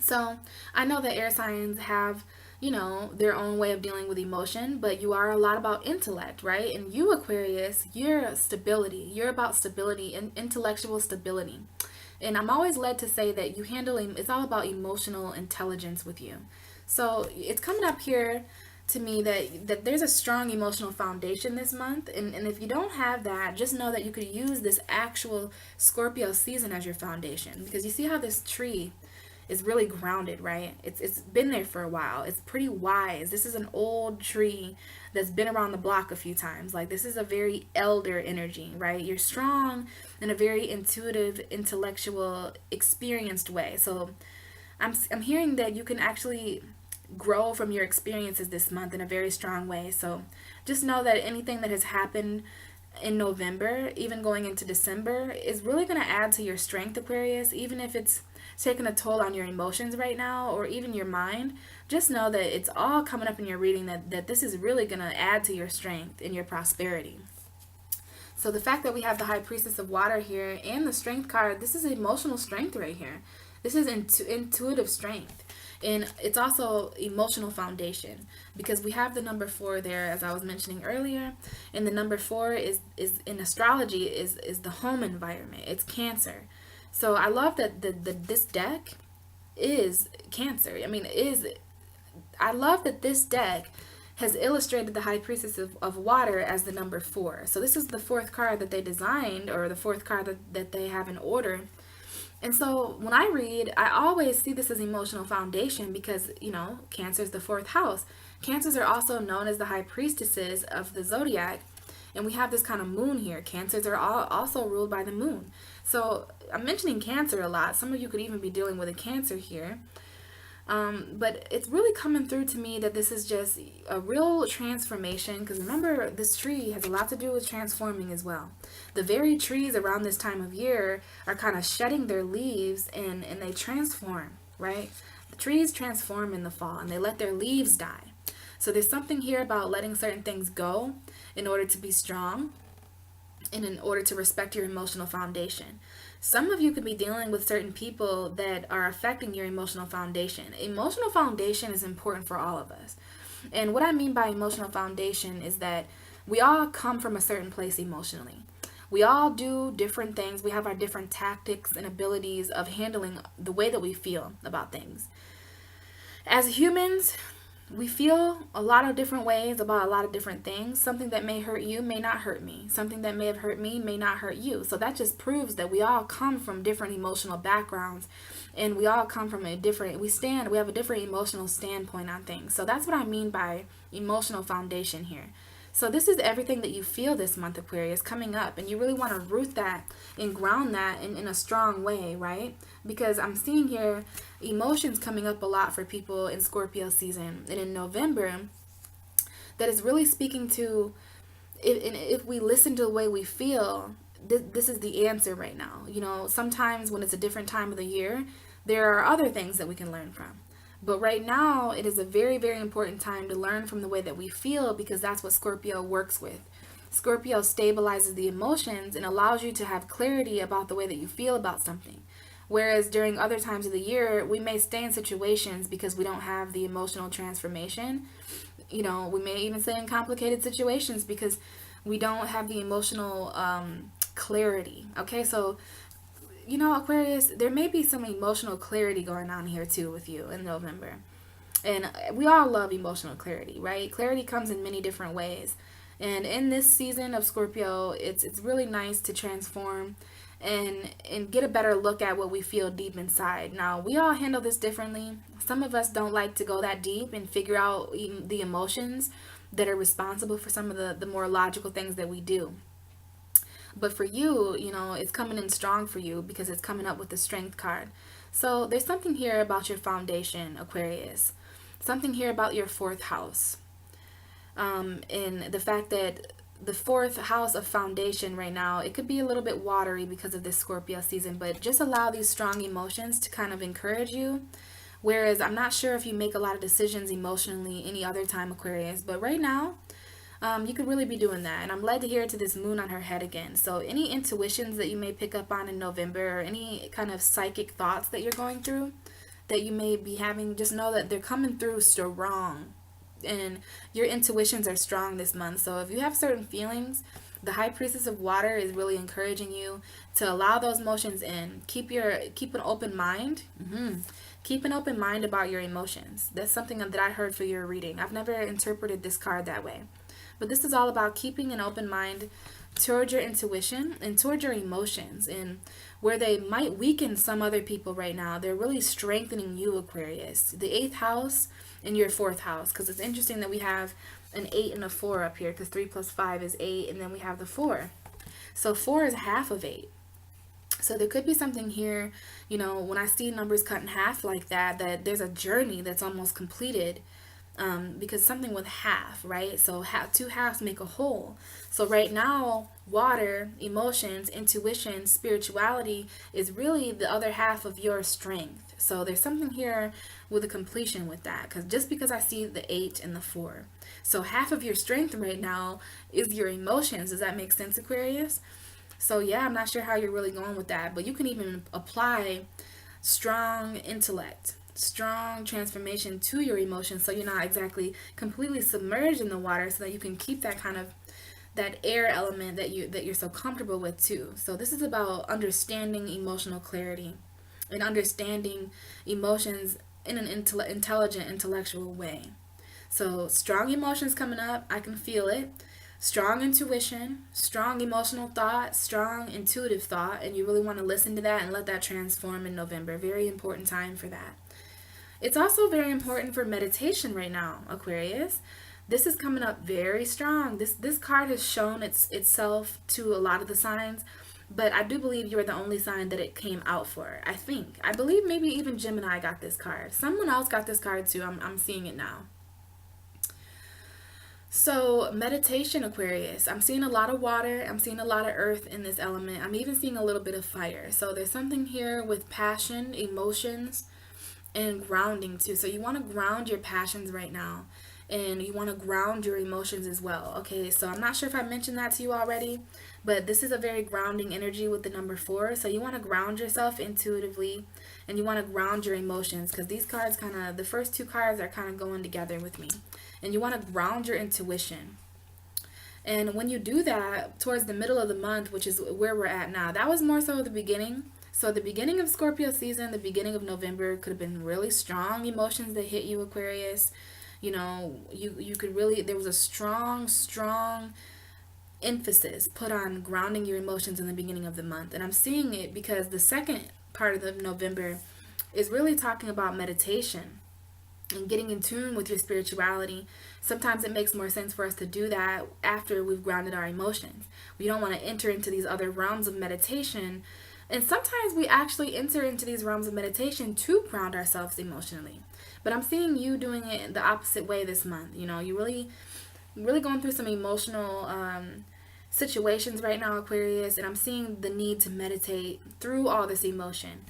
So I know that air signs have, you know, their own way of dealing with emotion, but you are a lot about intellect, right? And you, Aquarius, you're stability. You're about stability and intellectual stability. And I'm always led to say that you handle, it's all about emotional intelligence with you. So it's coming up here to me that there's a strong emotional foundation this month. And if you don't have that, just know that you could use this actual Scorpio season as your foundation. Because you see how this tree is really grounded, right? It's been there for a while. It's pretty wise. This is an old tree that's been around the block a few times. Like, this is a very elder energy, right? You're strong in a very intuitive, intellectual, experienced way. So I'm hearing that you can actually grow from your experiences this month in a very strong way. So just know that anything that has happened in November, even going into December, is really going to add to your strength, Aquarius. Even if it's taking a toll on your emotions right now or even your mind, just know that it's all coming up in your reading that this is really going to add to your strength and your prosperity. So the fact that we have the High Priestess of Water here and the Strength card, this is emotional strength right here. This is intuitive strength. And it's also emotional foundation because we have the number 4 there, as I was mentioning earlier. And the number 4 is in astrology is the home environment. It's Cancer. So I love that this deck is Cancer. I love that this deck has illustrated the High Priestess of Water as the number 4. So this is the 4th card that they designed, or the 4th card that they have in order. And so when I read, I always see this as emotional foundation because, you know, Cancer is the 4th house. Cancers are also known as the high priestesses of the zodiac. And we have this kind of moon here. Cancers are also ruled by the moon. So I'm mentioning Cancer a lot. Some of you could even be dealing with a Cancer here. But it's really coming through to me that this is just a real transformation, because remember, this tree has a lot to do with transforming as well. The very trees around this time of year are kind of shedding their leaves and they transform, right? The trees transform in the fall and they let their leaves die. So there's something here about letting certain things go in order to be strong and in order to respect your emotional foundation. Some of you could be dealing with certain people that are affecting your emotional foundation. Emotional foundation is important for all of us. And what I mean by emotional foundation is that we all come from a certain place emotionally. We all do different things. We have our different tactics and abilities of handling the way that we feel about things. As humans, we feel a lot of different ways about a lot of different things. Something that may hurt you may not hurt me. Something that may have hurt me may not hurt you. So that just proves that we all come from different emotional backgrounds, and we all come from we have a different emotional standpoint on things. So that's what I mean by emotional foundation here. So this is everything that you feel this month, Aquarius, coming up, and you really want to root that and ground that in a strong way, right? Because I'm seeing here emotions coming up a lot for people in Scorpio season and in November, that is really speaking to, if we listen to the way we feel, this is the answer right now. You know, sometimes when it's a different time of the year, there are other things that we can learn from. But right now, it is a very, very important time to learn from the way that we feel, because that's what Scorpio works with. Scorpio stabilizes the emotions and allows you to have clarity about the way that you feel about something. Whereas during other times of the year, we may stay in situations because we don't have the emotional transformation. You know, we may even stay in complicated situations because we don't have the emotional clarity. Okay, so you know, Aquarius, there may be some emotional clarity going on here too with you in November. And we all love emotional clarity, right? Clarity comes in many different ways. And in this season of Scorpio, it's really nice to transform and get a better look at what we feel deep inside. Now, we all handle this differently. Some of us don't like to go that deep and figure out the emotions that are responsible for some of the more logical things that we do. But for you, it's coming in strong for you because it's coming up with the strength card. So there's something here about your foundation, Aquarius. Something here about your fourth house. And the fact that the fourth house of foundation right now, it could be a little bit watery because of this Scorpio season, but just allow these strong emotions to kind of encourage you. Whereas I'm not sure if you make a lot of decisions emotionally any other time, Aquarius, but right now, you could really be doing that. And I'm led to hear to this moon on her head again. So any intuitions that you may pick up on in November, or any kind of psychic thoughts that you're going through, that you may be having, just know that they're coming through strong. And your intuitions are strong this month. So if you have certain feelings, the High Priestess of Water is really encouraging you to allow those emotions in. Keep an open mind. Keep an open mind about your emotions. That's something that I heard for your reading. I've never interpreted this card that way. But this is all about keeping an open mind towards your intuition and towards your emotions. And where they might weaken some other people right now, they're really strengthening you, Aquarius. The 8th house and your 4th house. Because it's interesting that we have an 8 and a 4 up here. Because 3 plus 5 is 8. And then we have the 4. So 4 is half of 8. So there could be something here, when I see numbers cut in half like that, that there's a journey that's almost completed. Because something with half, right? So two halves make a whole. So right now, water, emotions, intuition, spirituality is really the other half of your strength. So there's something here with a completion with that. Because I see the 8 and the 4. So half of your strength right now is your emotions. Does that make sense, Aquarius? So yeah, I'm not sure how you're really going with that. But you can even apply strong intellect, strong transformation to your emotions, so you're not exactly completely submerged in the water, so that you can keep that kind of that air element that you're so comfortable with too. So this is about understanding emotional clarity and understanding emotions in an intelligent, intellectual way. So strong emotions coming up, I can feel it. Strong intuition, strong emotional thought, strong intuitive thought, and you really want to listen to that and let that transform in November. Very important time for that. It's also very important for meditation right now, Aquarius. This is coming up very strong. This card has shown itself to a lot of the signs, but I do believe you're the only sign that it came out for. I believe maybe even Gemini got this card. Someone else got this card too. I'm seeing it now. So meditation, Aquarius. I'm seeing a lot of water. I'm seeing a lot of earth in this element. I'm even seeing a little bit of fire. So there's something here with passion, emotions, and grounding too. So you want to ground your passions right now, and you want to ground your emotions as well. Okay, so I'm not sure if I mentioned that to you already, but this is a very grounding energy with the number 4. So you want to ground yourself intuitively, and you want to ground your emotions, because these cards the first 2 cards are kind of going together with me. And you want to ground your intuition. And when you do that towards the middle of the month, which is where we're at now, that was more so the beginning. So the beginning of Scorpio season, the beginning of November, could have been really strong emotions that hit you, Aquarius. You could really, there was a strong emphasis put on grounding your emotions in the beginning of the month. And I'm seeing it because the second part of the November is really talking about meditation and getting in tune with your spirituality. Sometimes it makes more sense for us to do that after we've grounded our emotions. We don't want to enter into these other realms of meditation. And sometimes we actually enter into these realms of meditation to ground ourselves emotionally. But I'm seeing you doing it the opposite way this month. You're really going through some emotional situations right now, Aquarius. And I'm seeing the need to meditate through all this emotion.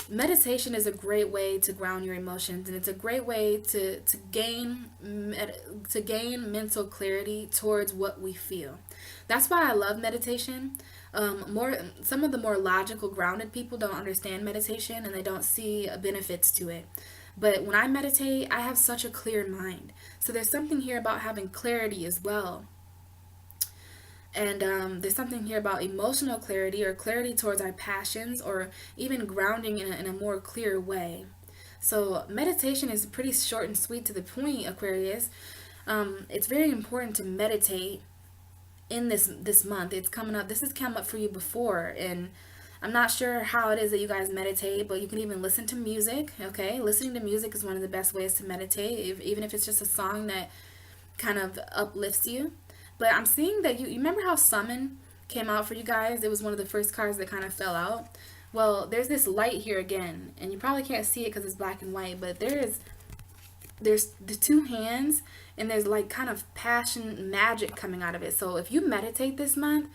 Meditation is a great way to ground your emotions, and it's a great way to gain mental clarity towards what we feel. That's why I love meditation. Some of the more logical, grounded people don't understand meditation, and they don't see benefits to it. But when I meditate, I have such a clear mind. So there's something here about having clarity as well. And there's something here about emotional clarity, or clarity towards our passions, or even grounding in a more clear way. So meditation is pretty short and sweet to the point, Aquarius. It's very important to meditate in this month. It's coming up. This has come up for you before, and I'm not sure how it is that you guys meditate, but you can even listen to music. Okay, listening to music is one of the best ways to meditate, even if it's just a song that kind of uplifts you. But I'm seeing that you remember how Summon came out for you guys. It was one of the first cards that kind of fell out. Well, there's this light here again, and you probably can't see it because it's black and white, but there's the two hands, and there's like kind of passion magic coming out of it. So if you meditate this month,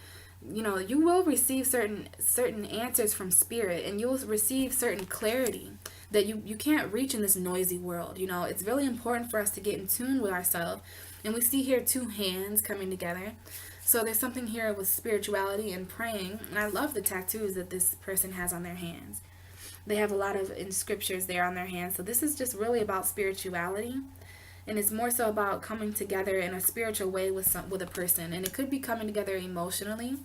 you will receive certain answers from spirit, and you'll receive certain clarity that you can't reach in this noisy world. It's really important for us to get in tune with ourselves. And we see here two hands coming together. So there's something here with spirituality and praying. And I love the tattoos that this person has on their hands. They have a lot of inscriptions there on their hands. So this is just really about spirituality. And it's more so about coming together in a spiritual way with a person. And it could be coming together emotionally.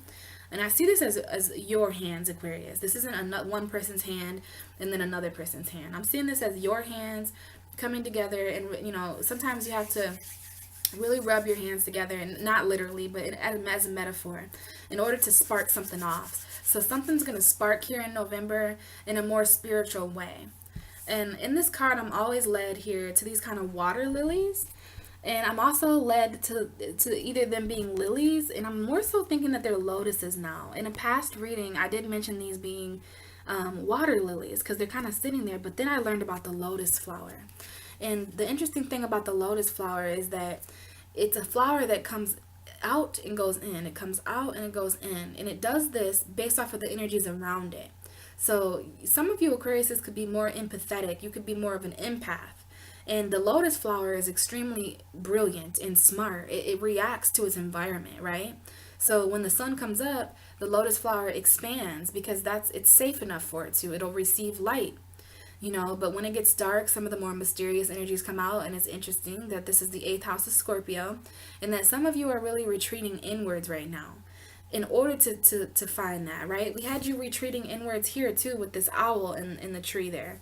And I see this as your hands, Aquarius. This isn't one person's hand and then another person's hand. I'm seeing this as your hands coming together. And, sometimes you have to really rub your hands together, and not literally, but as a metaphor, in order to spark something off. So something's going to spark here in November in a more spiritual way. And in this card, I'm always led here to these kind of water lilies. And I'm also led to either them being lilies, and I'm more so thinking that they're lotuses now. In a past reading, I did mention these being water lilies because they're kind of sitting there, but then I learned about the lotus flower. And the interesting thing about the lotus flower is that it's a flower that comes out and goes in. It comes out and it goes in. And it does this based off of the energies around it. So some of you Aquariuses could be more empathetic. You could be more of an empath. And the lotus flower is extremely brilliant and smart. It reacts to its environment, right? So when the sun comes up, the lotus flower expands because it's safe enough for it to. It'll receive light. But when it gets dark, some of the more mysterious energies come out, and it's interesting that this is the 8th house of Scorpio, and that some of you are really retreating inwards right now in order to find that, right? We had you retreating inwards here too with this owl in the tree there.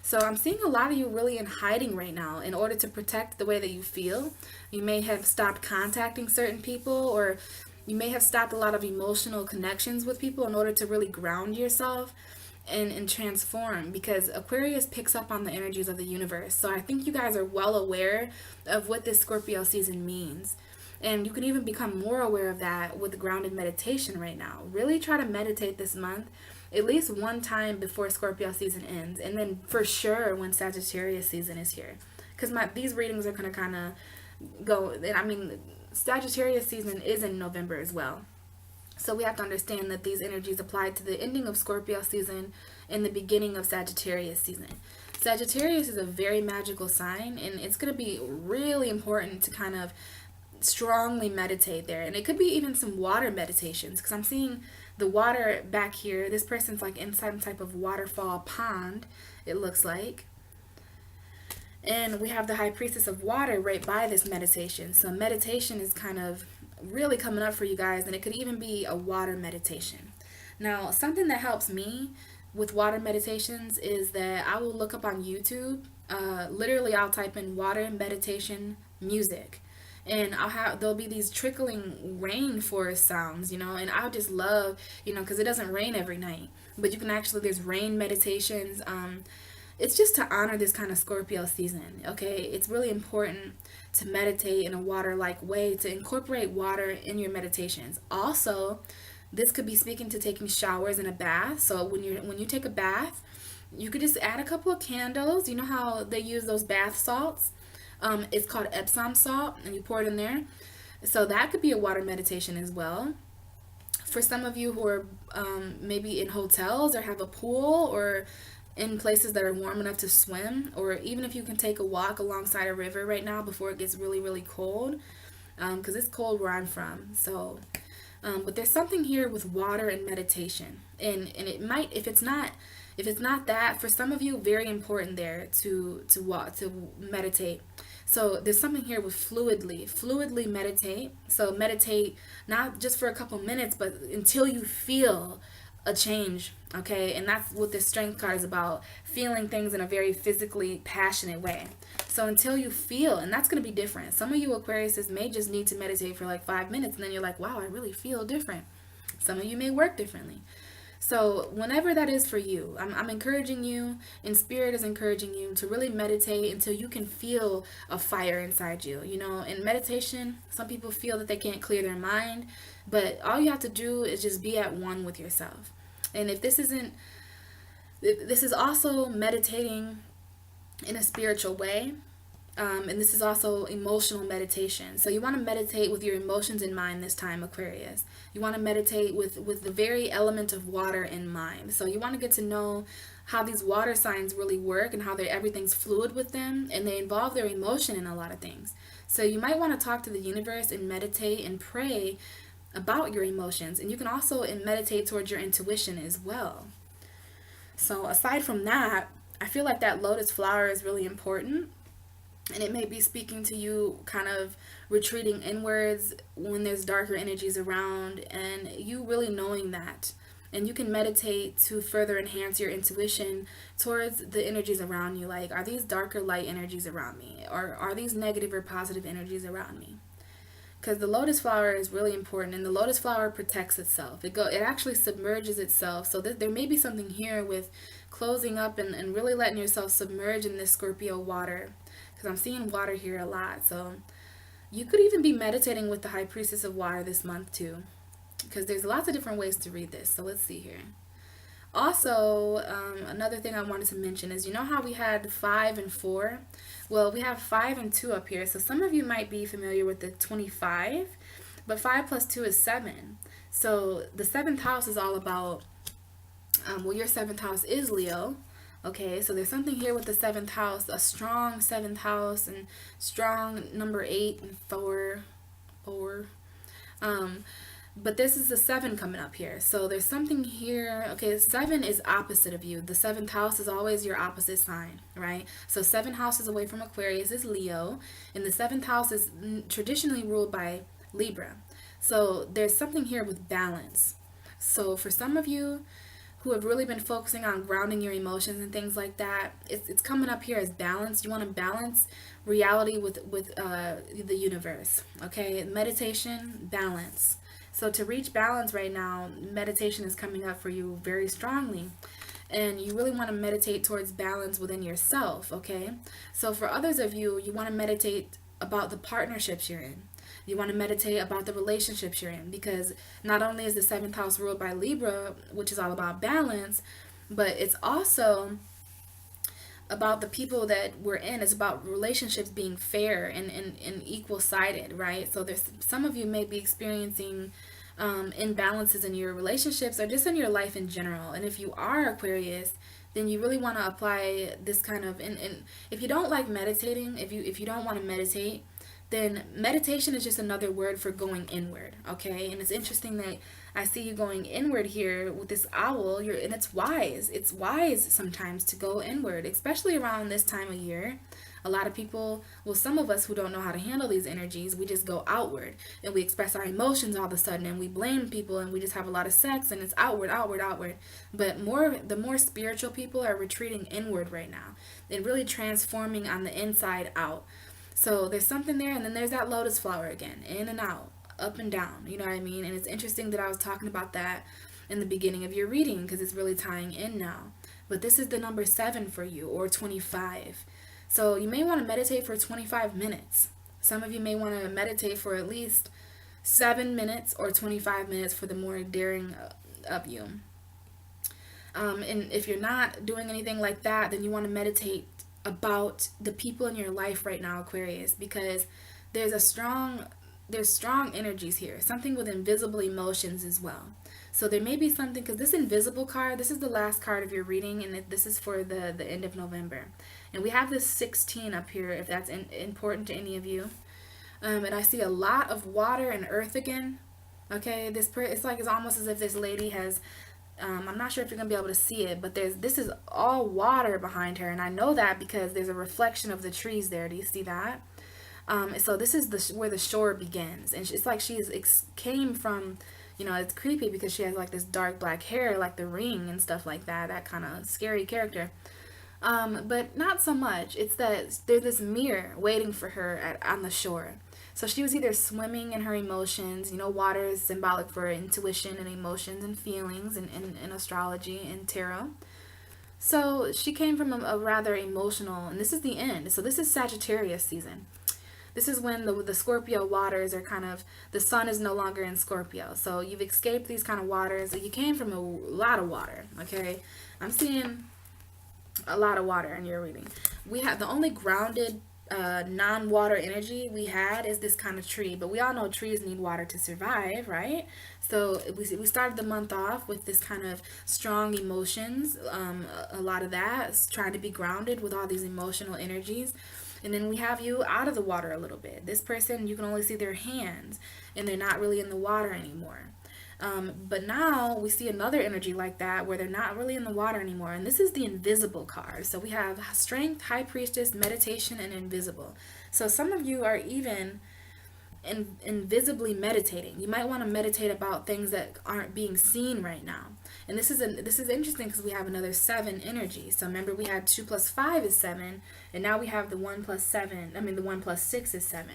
So I'm seeing a lot of you really in hiding right now in order to protect the way that you feel. You may have stopped contacting certain people, or you may have stopped a lot of emotional connections with people in order to really ground yourself and transform, because Aquarius picks up on the energies of the universe. So I think you guys are well aware of what this Scorpio season means. And you can even become more aware of that with grounded meditation right now. Really try to meditate this month at least one time before Scorpio season ends. And then for sure when Sagittarius season is here. Because these readings are going to kind of go, Sagittarius season is in November as well. So we have to understand that these energies apply to the ending of Scorpio season and the beginning of Sagittarius season. Sagittarius is a very magical sign, and it's going to be really important to kind of strongly meditate there. And it could be even some water meditations, because I'm seeing the water back here. This person's like inside some type of waterfall pond, it looks like. And we have the High Priestess of Water right by this meditation. So meditation is kind of really coming up for you guys, and it could even be a water meditation. Now, something that helps me with water meditations is that I will look up on YouTube. Literally, I'll type in water meditation music, and there'll be these trickling rainforest sounds, and I just love, because it doesn't rain every night, but there's rain meditations. It's just to honor this kind of Scorpio season, okay? It's really important to meditate in a water-like way, to incorporate water in your meditations. Also, this could be speaking to taking showers in a bath. So when you take a bath, you could just add a couple of candles. You know how they use those bath salts? It's called Epsom salt, and you pour it in there. So that could be a water meditation as well. For some of you who are maybe in hotels or have a pool, or in places that are warm enough to swim, or even if you can take a walk alongside a river right now before it gets really, really cold, because it's cold where I'm from. So, but there's something here with water and meditation, and it might, if it's not that, for some of you, very important there to meditate. So there's something here with fluidly meditate. So meditate not just for a couple minutes, but until you feel a change, okay? And that's what this strength card is about, feeling things in a very physically passionate way. So until you feel, and that's going to be different. Some of you Aquariuses may just need to meditate for like 5 minutes, and then you're like, wow, I really feel different. Some of you may work differently. So whenever that is for you, I'm encouraging you, and Spirit is encouraging you to really meditate until you can feel a fire inside you. You know, in meditation, some people feel that they can't clear their mind, but all you have to do is just be at one with yourself. And if this isn't, this is also meditating in a spiritual way. And this is also emotional meditation. So you want to meditate with your emotions in mind this time, Aquarius. You want to meditate with the very element of water in mind. So you want to get to know how these water signs really work and how everything's fluid with them, and they involve their emotion in a lot of things. So you might want to talk to the universe and meditate and pray about your emotions. And you can also meditate towards your intuition as well. So aside from that, I feel like that lotus flower is really important. And it may be speaking to you kind of retreating inwards when there's darker energies around, and you really knowing that. And you can meditate to further enhance your intuition towards the energies around you. Like, are these darker light energies around me? Or are these negative or positive energies around me? Because the lotus flower is really important, and the lotus flower protects itself. It actually submerges itself. So there may be something here with closing up and really letting yourself submerge in this Scorpio water. Because I'm seeing water here a lot. So you could even be meditating with the High Priestess of Water this month too. Because there's lots of different ways to read this. So let's see here. Also, another thing I wanted to mention is, you know how we had 5 and 4? Well, we have 5 and 2 up here. So some of you might be familiar with the 25. But 5 plus 2 is 7. So the 7th house is all about, well, your 7th house is Leo. Okay, so there's something here with the 7th house, a strong 7th house, and strong number 8 and 4. But this is the 7 coming up here. So there's something here. Okay, 7 is opposite of you. The 7th house is always your opposite sign, right? So 7 houses away from Aquarius is Leo, and the 7th house is traditionally ruled by Libra. So there's something here with balance. So for some of you who have really been focusing on grounding your emotions and things like that, it's coming up here as balance. You want to balance reality with the universe. Okay, meditation, balance. So to reach balance right now, meditation is coming up for you very strongly. And you really want to meditate towards balance within yourself, okay? So for others of you, you want to meditate about the partnerships you're in. You want to meditate about the relationships you're in, because not only is the 7th house ruled by Libra, which is all about balance, but it's also about the people that we're in. It's about relationships being fair and equal-sided, right? So there's some of you may be experiencing imbalances in your relationships or just in your life in general. And if you are Aquarius, then you really want to apply this kind of, and if you don't like meditating, if you don't want to meditate, then meditation is just another word for going inward, okay? And it's interesting that I see you going inward here with this owl, and it's wise. It's wise sometimes to go inward, especially around this time of year. A lot of people, well, some of us who don't know how to handle these energies, we just go outward, and we express our emotions all of a sudden, and we blame people, and we just have a lot of sex, and it's outward, outward, outward. But the more spiritual people are retreating inward right now, and really transforming on the inside out. So there's something there, and then there's that lotus flower again, in and out, up and down, you know what I mean? And it's interesting that I was talking about that in the beginning of your reading, because it's really tying in now. But this is the number 7 for you, or 25. So you may want to meditate for 25 minutes. Some of you may want to meditate for at least 7 minutes or 25 minutes for the more daring of you. And if you're not doing anything like that, then you want to meditate about the people in your life right now, Aquarius, because there's strong energies here, something with invisible emotions as well. So there may be something, because this invisible card, this is the last card of your reading, and this is for the end of November. And we have this 16 up here, if that's important to any of you. And I see a lot of water and earth again. Okay, it's almost as if this lady has, I'm not sure if you're going to be able to see it, but this is all water behind her. And I know that because there's a reflection of the trees there. Do you see that? So this is where the shore begins. And it's like came from, You know, it's creepy because she has like this dark black hair, like the Ring and stuff like that. That kind of scary character. But not so much. It's that there's this mirror waiting for her on the shore. So she was either swimming in her emotions. You know, water is symbolic for intuition and emotions and feelings in astrology and tarot. So she came from a rather emotional, and this is the end. So this is Sagittarius season. This is when the Scorpio waters are kind of, the sun is no longer in Scorpio. So you've escaped these kind of waters. You came from a lot of water, okay? I'm seeing a lot of water in your reading. We have the only grounded non-water energy we had is this kind of tree, but we all know trees need water to survive, right? So we started the month off with this kind of strong emotions, a lot of that, trying to be grounded with all these emotional energies. And then we have you out of the water a little bit. This person, you can only see their hands and they're not really in the water anymore. But now we see another energy like that where they're not really in the water anymore. And this is the invisible card. So we have strength, high priestess, meditation, and invisible. So some of you are even invisibly meditating. You might want to meditate about things that aren't being seen right now. And this is interesting because we have another 7 energy. So remember, we had 2 plus 5 is 7, and now we have the 1 plus 7. I mean, the 1 plus 6 is 7.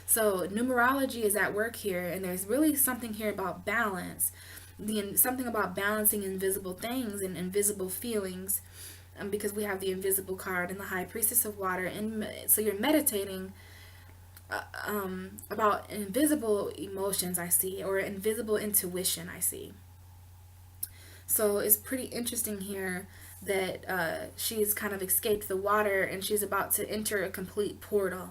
So numerology is at work here, and there's really something here about balance. Something about balancing invisible things and invisible feelings, because we have the invisible card and the high priestess of water. And so you're meditating about invisible emotions, I see, or invisible intuition, I see. So it's pretty interesting here that she's kind of escaped the water and she's about to enter a complete portal.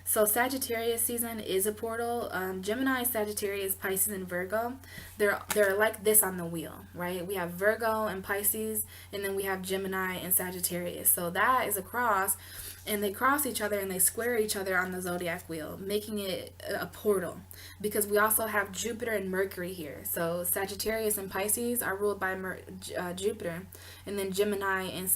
So Sagittarius season is a portal. Gemini, Sagittarius, Pisces, and Virgo, they're like this on the wheel, right? We have Virgo and Pisces, and then we have Gemini and Sagittarius. So that is a cross, and they cross each other and they square each other on the zodiac wheel, making it a portal. Because we also have Jupiter and Mercury here. So Sagittarius and Pisces are ruled by Jupiter, and then Gemini and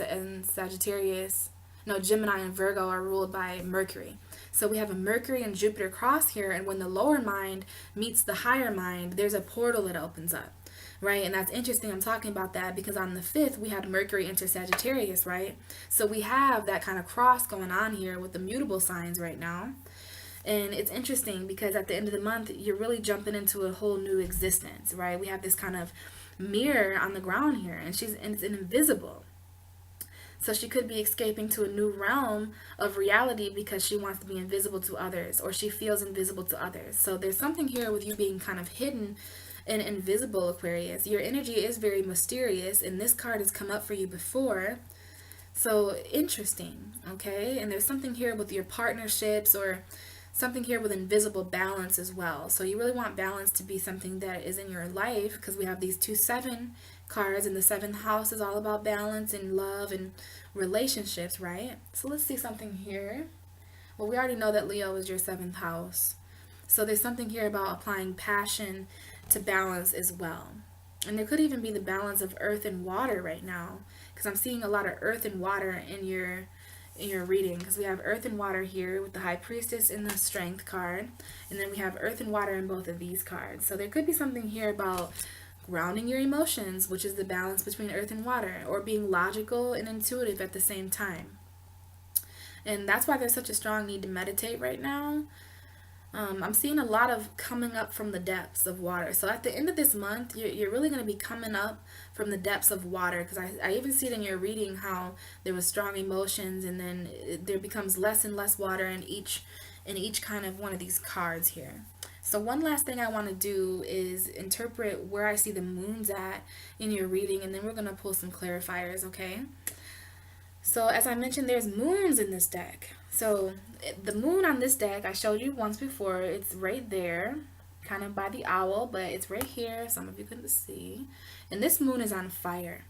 Sagittarius, no, Gemini and Virgo are ruled by Mercury. So we have a Mercury and Jupiter cross here, and when the lower mind meets the higher mind, there's a portal that opens up, right? And that's interesting. I'm talking about that because on the 5th, we had Mercury enter Sagittarius, right? So we have that kind of cross going on here with the mutable signs right now. And it's interesting because at the end of the month, you're really jumping into a whole new existence, right? We have this kind of mirror on the ground here, and it's invisible. So she could be escaping to a new realm of reality because she wants to be invisible to others, or she feels invisible to others. So there's something here with you being kind of hidden and invisible, Aquarius. Your energy is very mysterious, and this card has come up for you before. So interesting, okay? And there's something here with your partnerships, or something here with invisible balance as well. So you really want balance to be something that is in your life, because we have these 2-7 cards, and the 7th house is all about balance and love and relationships, right? So let's see something here. Well, we already know that Leo is your 7th house. So there's something here about applying passion to balance as well. And there could even be the balance of earth and water right now, because I'm seeing a lot of earth and water in your reading, because we have earth and water here with the high priestess in the strength card, and then we have earth and water in both of these cards. So there could be something here about grounding your emotions, which is the balance between earth and water, or being logical and intuitive at the same time. And that's why there's such a strong need to meditate right now. I'm seeing a lot of coming up from the depths of water. So at the end of this month, you're really going to be coming up from the depths of water, because I even see it in your reading how there was strong emotions, and then there becomes less and less water in each kind of one of these cards here. So one last thing I want to do is interpret where I see the moons at in your reading, and then we're going to pull some clarifiers, okay? So as I mentioned, there's moons in this deck. So the moon on this deck, I showed you once before, it's right there, kind of by the owl, but it's right here. Some of you couldn't see. And this moon is on fire.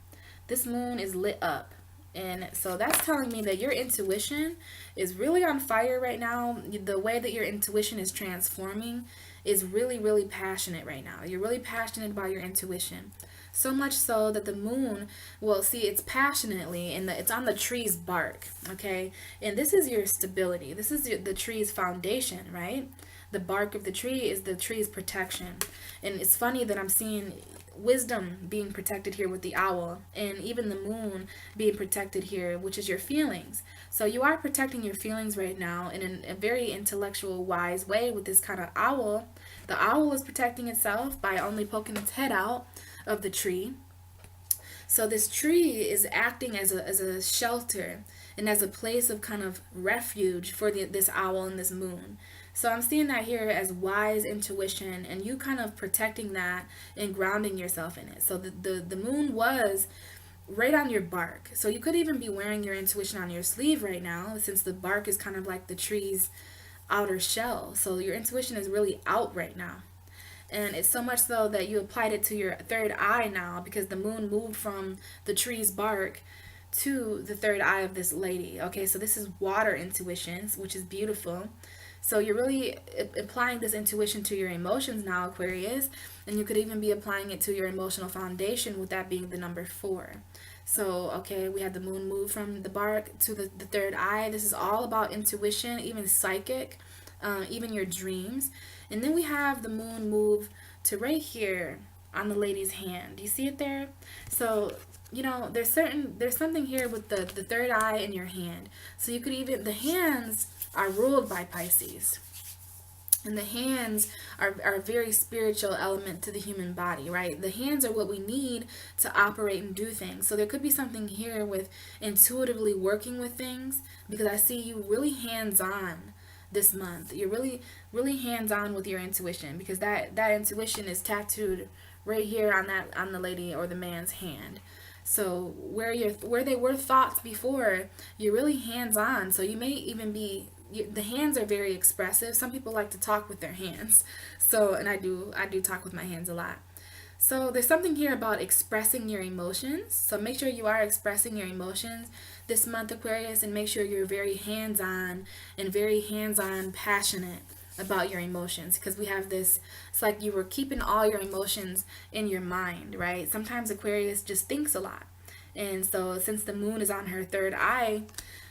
This moon is lit up. And so that's telling me that your intuition is really on fire right now. The way that your intuition is transforming is really, really passionate right now. You're really passionate about your intuition. So much so that the moon, well, see, it's passionately, and it's on the tree's bark, okay? And this is your stability. This is the tree's foundation, right? the bark of the tree is the tree's protection. And it's funny that I'm seeing wisdom being protected here with the owl, and even the moon being protected here, which is your feelings. So you are protecting your feelings right now in a very intellectual, wise way with this kind of owl. The owl is protecting itself by only poking its head out of the tree. So this tree is acting as a shelter and as a place of kind of refuge for this owl and this moon. So I'm seeing that here as wise intuition, and you kind of protecting that and grounding yourself in it. So the moon was right on your bark. So you could even be wearing your intuition on your sleeve right now, since the bark is kind of like the tree's outer shell. So your intuition is really out right now. And it's so much so that you applied it to your third eye now, because the moon moved from the tree's bark to the third eye of this lady. Okay, so this is water intuitions, which is beautiful. So you're really applying this intuition to your emotions now, Aquarius, and you could even be applying it to your emotional foundation, with that being the number 4. So, okay, we had the moon move from the bark to the third eye. This is all about intuition, even psychic, even your dreams. And then we have the moon move to right here on the lady's hand. Do you see it there? So, you know, there's something here with the third eye in your hand. So you could even, the hands are ruled by Pisces. And the hands are a very spiritual element to the human body, right? The hands are what we need to operate and do things. So there could be something here with intuitively working with things, because I see you really hands-on this month. You're really, really hands-on with your intuition, because that intuition is tattooed right here on the lady or the man's hand. So where they were thoughts before, you're really hands-on. So you may even be, the hands are very expressive. Some people like to talk with their hands. So, and I do talk with my hands a lot. So there's something here about expressing your emotions. So make sure you are expressing your emotions this month, Aquarius, and make sure you're very hands-on and very hands-on passionate about your emotions, because we have this, it's like you were keeping all your emotions in your mind, right? Sometimes Aquarius just thinks a lot. And so since the moon is on her third eye,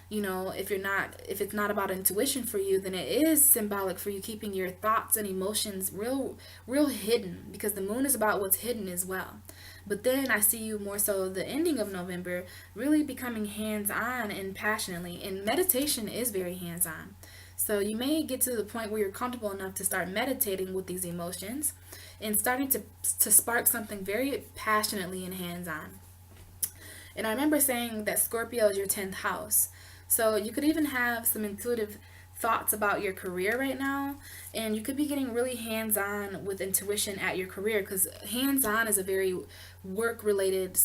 you know, if it's not about intuition for you, then it is symbolic for you keeping your thoughts and emotions real hidden, because the moon is about what's hidden as well. But then I see you more so the ending of November really becoming hands-on and passionately, and meditation is very hands-on. So you may get to the point where you're comfortable enough to start meditating with these emotions and starting to spark something very passionately and hands-on. And I remember saying that Scorpio is your 10th house. So you could even have some intuitive thoughts about your career right now, and you could be getting really hands-on with intuition at your career, because hands-on is a very work-related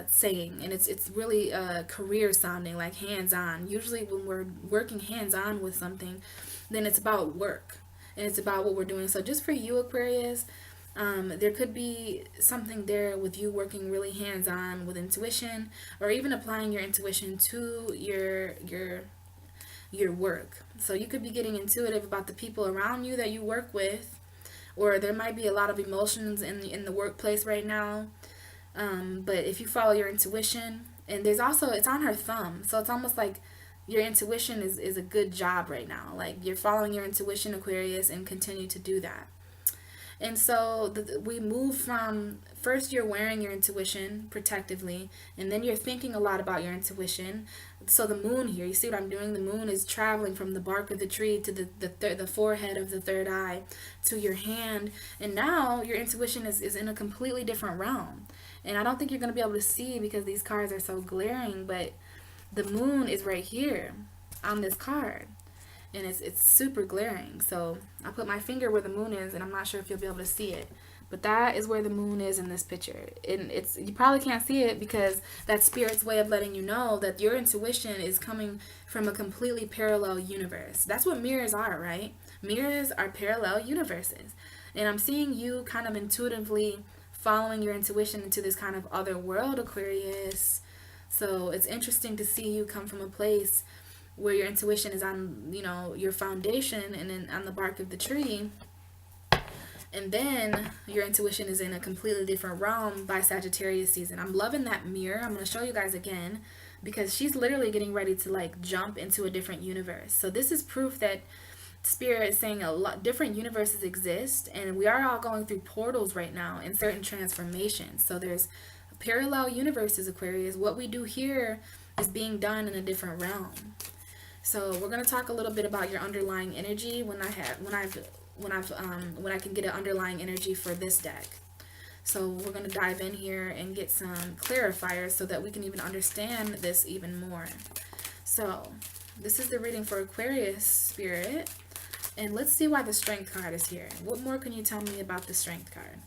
saying, and it's really career sounding, like hands-on. Usually when we're working hands-on with something, then it's about work and it's about what we're doing. So just for you, Aquarius, there could be something there with you working really hands-on with intuition, or even applying your intuition to your work. So you could be getting intuitive about the people around you that you work with, or there might be a lot of emotions in the workplace right now. But if you follow your intuition, and there's also, it's on her thumb, so it's almost like your intuition is a good job right now. Like you're following your intuition, Aquarius, and continue to do that. And so we move from, first you're wearing your intuition protectively, and then you're thinking a lot about your intuition. So the moon here, you see what I'm doing? The moon is traveling from the bark of the tree to the forehead of the third eye to your hand. And now your intuition is in a completely different realm. And I don't think you're going to be able to see because these cards are so glaring, but the moon is right here on this card. And it's super glaring. So I'll put my finger where the moon is, and I'm not sure if you'll be able to see it. But that is where the moon is in this picture. And you probably can't see it because that's Spirit's way of letting you know that your intuition is coming from a completely parallel universe. That's what mirrors are, right? Mirrors are parallel universes. And I'm seeing you kind of intuitively following your intuition into this kind of other world, Aquarius. So it's interesting to see you come from a place where your intuition is on, your foundation and then on the bark of the tree. And then your intuition is in a completely different realm by Sagittarius season. I'm loving that mirror. I'm going to show you guys again because she's literally getting ready to like jump into a different universe. So this is proof that Spirit is saying a lot different universes exist, and we are all going through portals right now in certain transformations. So there's parallel universes, Aquarius. What we do here is being done in a different realm. So we're going to talk a little bit about your underlying energy when I can get an underlying energy for this deck. So we're going to dive in here and get some clarifiers so that we can even understand this even more. So this is the reading for Aquarius, Spirit. And let's see why the Strength card is here. What more can you tell me about the Strength card?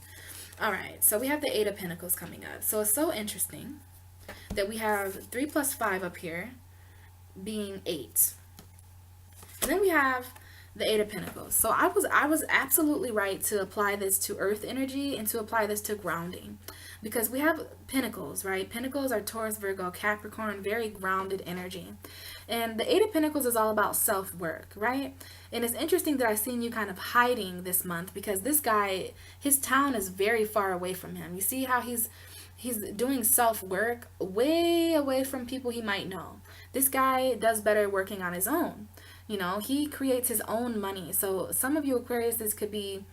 All right, so we have the Eight of Pentacles coming up. So it's so interesting that we have 3 plus 5 up here being 8. And then we have the Eight of Pentacles. So I was absolutely right to apply this to earth energy and to apply this to grounding. Because we have Pentacles, right? Pentacles are Taurus, Virgo, Capricorn, very grounded energy. And the Eight of Pentacles is all about self-work, right? And it's interesting that I've seen you kind of hiding this month because this guy, his town is very far away from him. You see how he's doing self-work way away from people he might know. This guy does better working on his own. You know, he creates his own money. So some of you Aquarius, this could be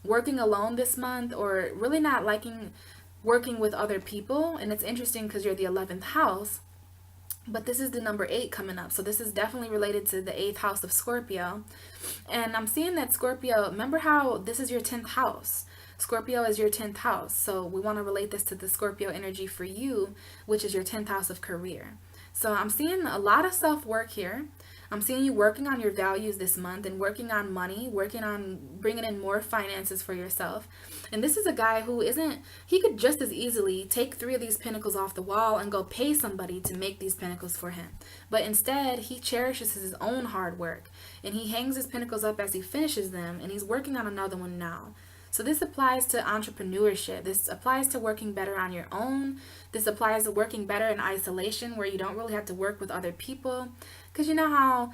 working alone this month or really not liking working with other people. And it's interesting because you're the 11th house. But this is the number 8 coming up. So this is definitely related to the 8th house of Scorpio. And I'm seeing that Scorpio, remember how this is your 10th house. Scorpio is your 10th house. So we want to relate this to the Scorpio energy for you, which is your 10th house of career. So I'm seeing a lot of self-work here. I'm seeing you working on your values this month and working on money, working on bringing in more finances for yourself. And this is a guy who he could just as easily take 3 of these pentacles off the wall and go pay somebody to make these pentacles for him. But instead, he cherishes his own hard work and he hangs his pentacles up as he finishes them, and he's working on another one now. So this applies to entrepreneurship. This applies to working better on your own. This applies to working better in isolation where you don't really have to work with other people. Because you know how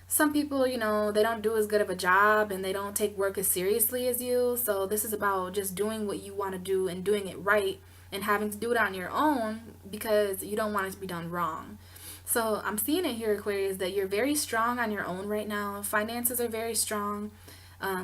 some people, you know, they don't do as good of a job and they don't take work as seriously as you. So this is about just doing what you want to do and doing it right and having to do it on your own because you don't want it to be done wrong. So I'm seeing it here, Aquarius, that you're very strong on your own right now. Finances are very strong.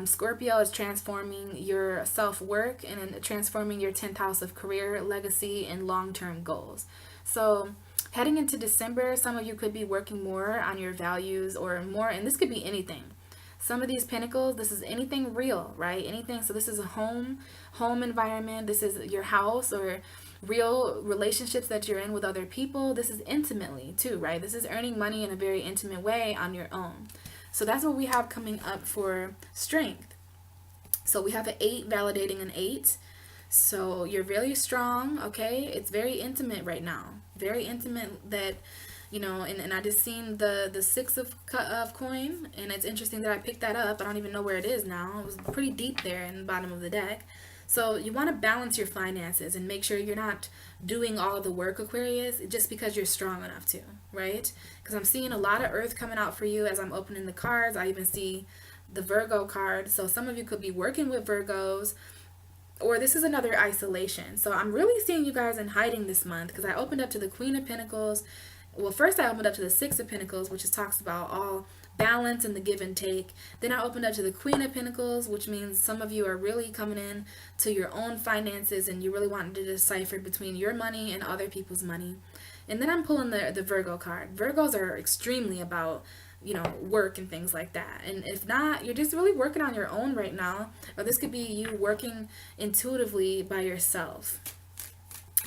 Scorpio is transforming your self-work and transforming your 10th house of career, legacy, and long-term goals. So heading into December, some of you could be working more on your values or more, and this could be anything. Some of these pentacles, this is anything real, right? Anything. So this is a home environment. This is your house or real relationships that you're in with other people. This is intimately too, right? This is earning money in a very intimate way on your own. So that's what we have coming up for strength. So we have an 8 validating an 8. So you're very strong, okay? It's very intimate right now. Very intimate that, you know, and I just seen the 6 of coin, and it's interesting that I picked that up. I don't even know where it is now. It was pretty deep there in the bottom of the deck. So you want to balance your finances and make sure you're not doing all the work, Aquarius, just because you're strong enough to, right? Because I'm seeing a lot of earth coming out for you as I'm opening the cards. I even see the Virgo card. So some of you could be working with Virgos, or this is another isolation. So I'm really seeing you guys in hiding this month because I opened up to the Queen of Pentacles. Well, first I opened up to the 6 of Pentacles, which talks about all balance and the give and take. Then I opened up to the Queen of Pentacles, which means some of you are really coming in to your own finances and you really want to decipher between your money and other people's money. And then I'm pulling the Virgo card. Virgos are extremely about, you know, work and things like that. And if not, you're just really working on your own right now. Or this could be you working intuitively by yourself.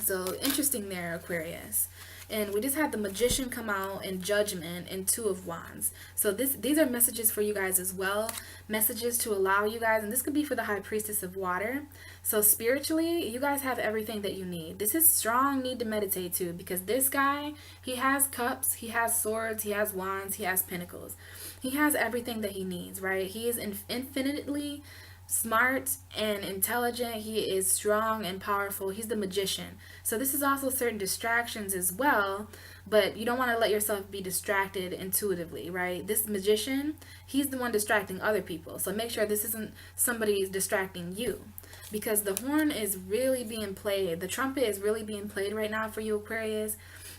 So interesting there, Aquarius. And we just had the Magician come out in Judgment and 2 of Wands. So these are messages for you guys as well. Messages to allow you guys, and this could be for the High Priestess of Water. So spiritually, you guys have everything that you need. This is strong need to meditate too, because this guy, he has cups, he has swords, he has wands, he has pentacles. He has everything that he needs, right? He is infinitely smart and intelligent. He is strong and powerful. He's the Magician. So this is also certain distractions as well, but you don't want to let yourself be distracted intuitively, right? This Magician, he's the one distracting other people. So make sure this isn't somebody distracting you, because the horn is really being played. The trumpet is really being played right now for you, Aquarius.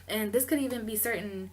And this could even be certain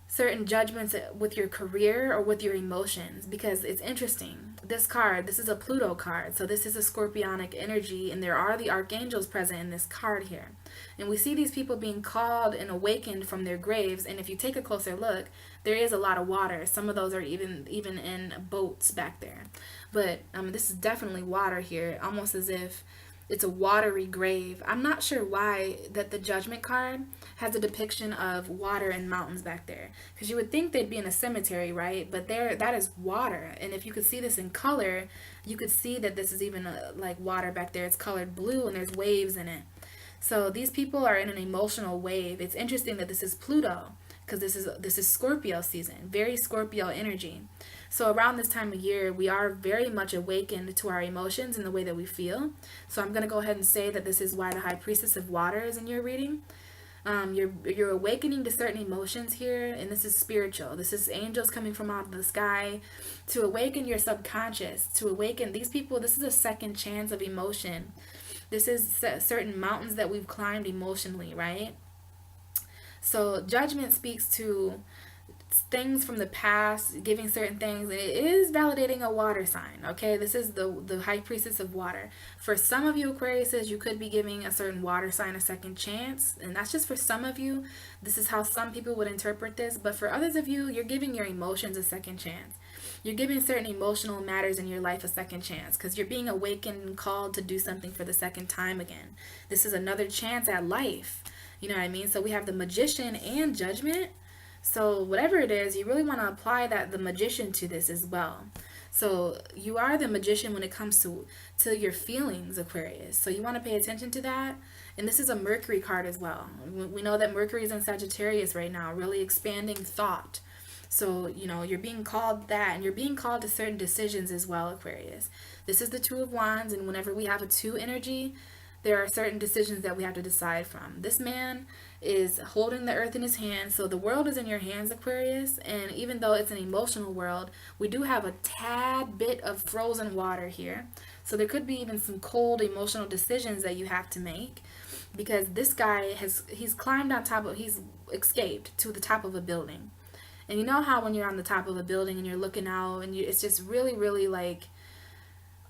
certain judgments with your career or with your emotions, because it's interesting. This card, this is a Pluto card, so this is a scorpionic energy, and there are the archangels present in this card here. And we see these people being called and awakened from their graves, and if you take a closer look, there is a lot of water. Some of those are even in boats back there. But this is definitely water here, almost as if it's a watery grave. I'm not sure why that the Judgment card has a depiction of water and mountains back there, because you would think they'd be in a cemetery, right? But there, that is water. And if you could see this in color, you could see that this is even like water back there. It's colored blue and there's waves in it. So these people are in an emotional wave. It's interesting that this is Pluto, because this is Scorpio season, very Scorpio energy. So around this time of year, we are very much awakened to our emotions and the way that we feel. So I'm going to go ahead and say that this is why the High Priestess of Water is in your reading. You're awakening to certain emotions here, and this is spiritual. This is angels coming from out of the sky to awaken your subconscious, to awaken these people. This is a second chance of emotion. This is certain mountains that we've climbed emotionally, right? So Judgment speaks to things from the past, giving certain things, and it is validating a water sign. Okay, this is the High Priestess of Water. For some of you Aquariuses, you could be giving a certain water sign a second chance, and that's just for some of you. This is how some people would interpret this, but for others of you, you're giving your emotions a second chance. You're giving certain emotional matters in your life a second chance, because you're being awakened and called to do something for the second time again. This is another chance at life. You know what I mean? So we have the Magician and Judgment. So whatever it is, you really want to apply the Magician to this as well. So you are the Magician when it comes to your feelings, Aquarius. So you want to pay attention to that. And this is a Mercury card as well. We know that Mercury is in Sagittarius right now, really expanding thought. So, you know, you're being called that, and you're being called to certain decisions as well, Aquarius. This is the Two of Wands, and whenever we have a 2 energy, there are certain decisions that we have to decide from. This man is holding the earth in his hands, so the world is in your hands, Aquarius, and even though it's an emotional world, we do have a tad bit of frozen water here. So there could be even some cold emotional decisions that you have to make, because this guy he's climbed on top of, he's escaped to the top of a building. And you know how when you're on the top of a building and you're looking out and it's just really, really like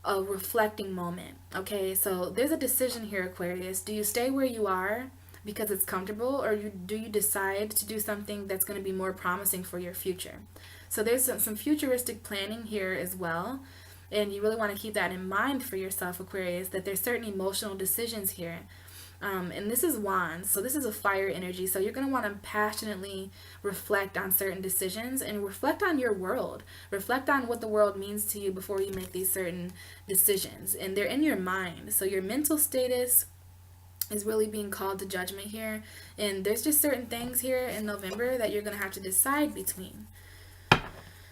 a reflecting moment. Okay, so there's a decision here, Aquarius. Do you stay where you are because it's comfortable, or do you decide to do something that's going to be more promising for your future? So there's some futuristic planning here as well, and you really want to keep that in mind for yourself, Aquarius, that there's certain emotional decisions here. And this is Wands, so this is a fire energy. So you're going to want to passionately reflect on certain decisions and reflect on your world. Reflect on what the world means to you before you make these certain decisions. And they're in your mind. So your mental status is really being called to judgment here. And there's just certain things here in November that you're going to have to decide between.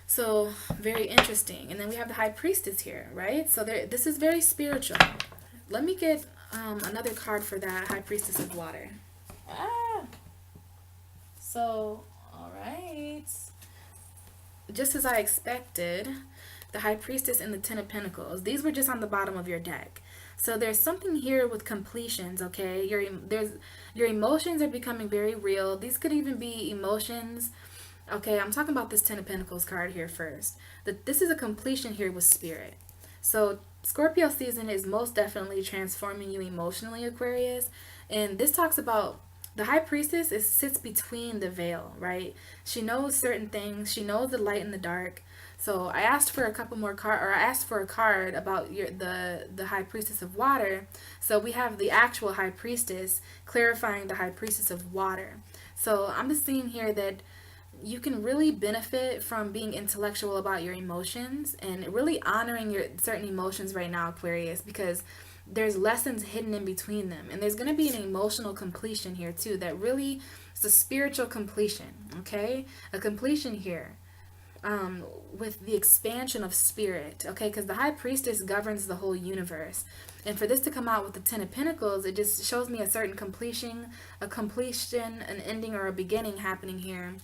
So very interesting. And then we have the High Priestess here, right? So this is very spiritual. Let me get another card for that High Priestess of Water. So, all right. Just as I expected, the High Priestess and the Ten of Pentacles. These were just on the bottom of your deck. So there's something here with completions, okay? Your emotions are becoming very real. These could even be emotions. Okay, I'm talking about this Ten of Pentacles card here first. This is a completion here with spirit. So Scorpio season is most definitely transforming you emotionally, Aquarius. And this talks about the High Priestess sits between the veil, right? She knows certain things. She knows the light and the dark. So I asked for a couple more I asked for a card about the High Priestess of Water. So we have the actual High Priestess clarifying the High Priestess of Water. So I'm just seeing here that you can really benefit from being intellectual about your emotions and really honoring your certain emotions right now, Aquarius, because there's lessons hidden in between them. And there's going to be an emotional completion here too that really is a spiritual completion, okay? A completion here with the expansion of spirit, okay? Because the High Priestess governs the whole universe. And for this to come out with the Ten of Pentacles, it just shows me a certain completion, an ending, or a beginning happening here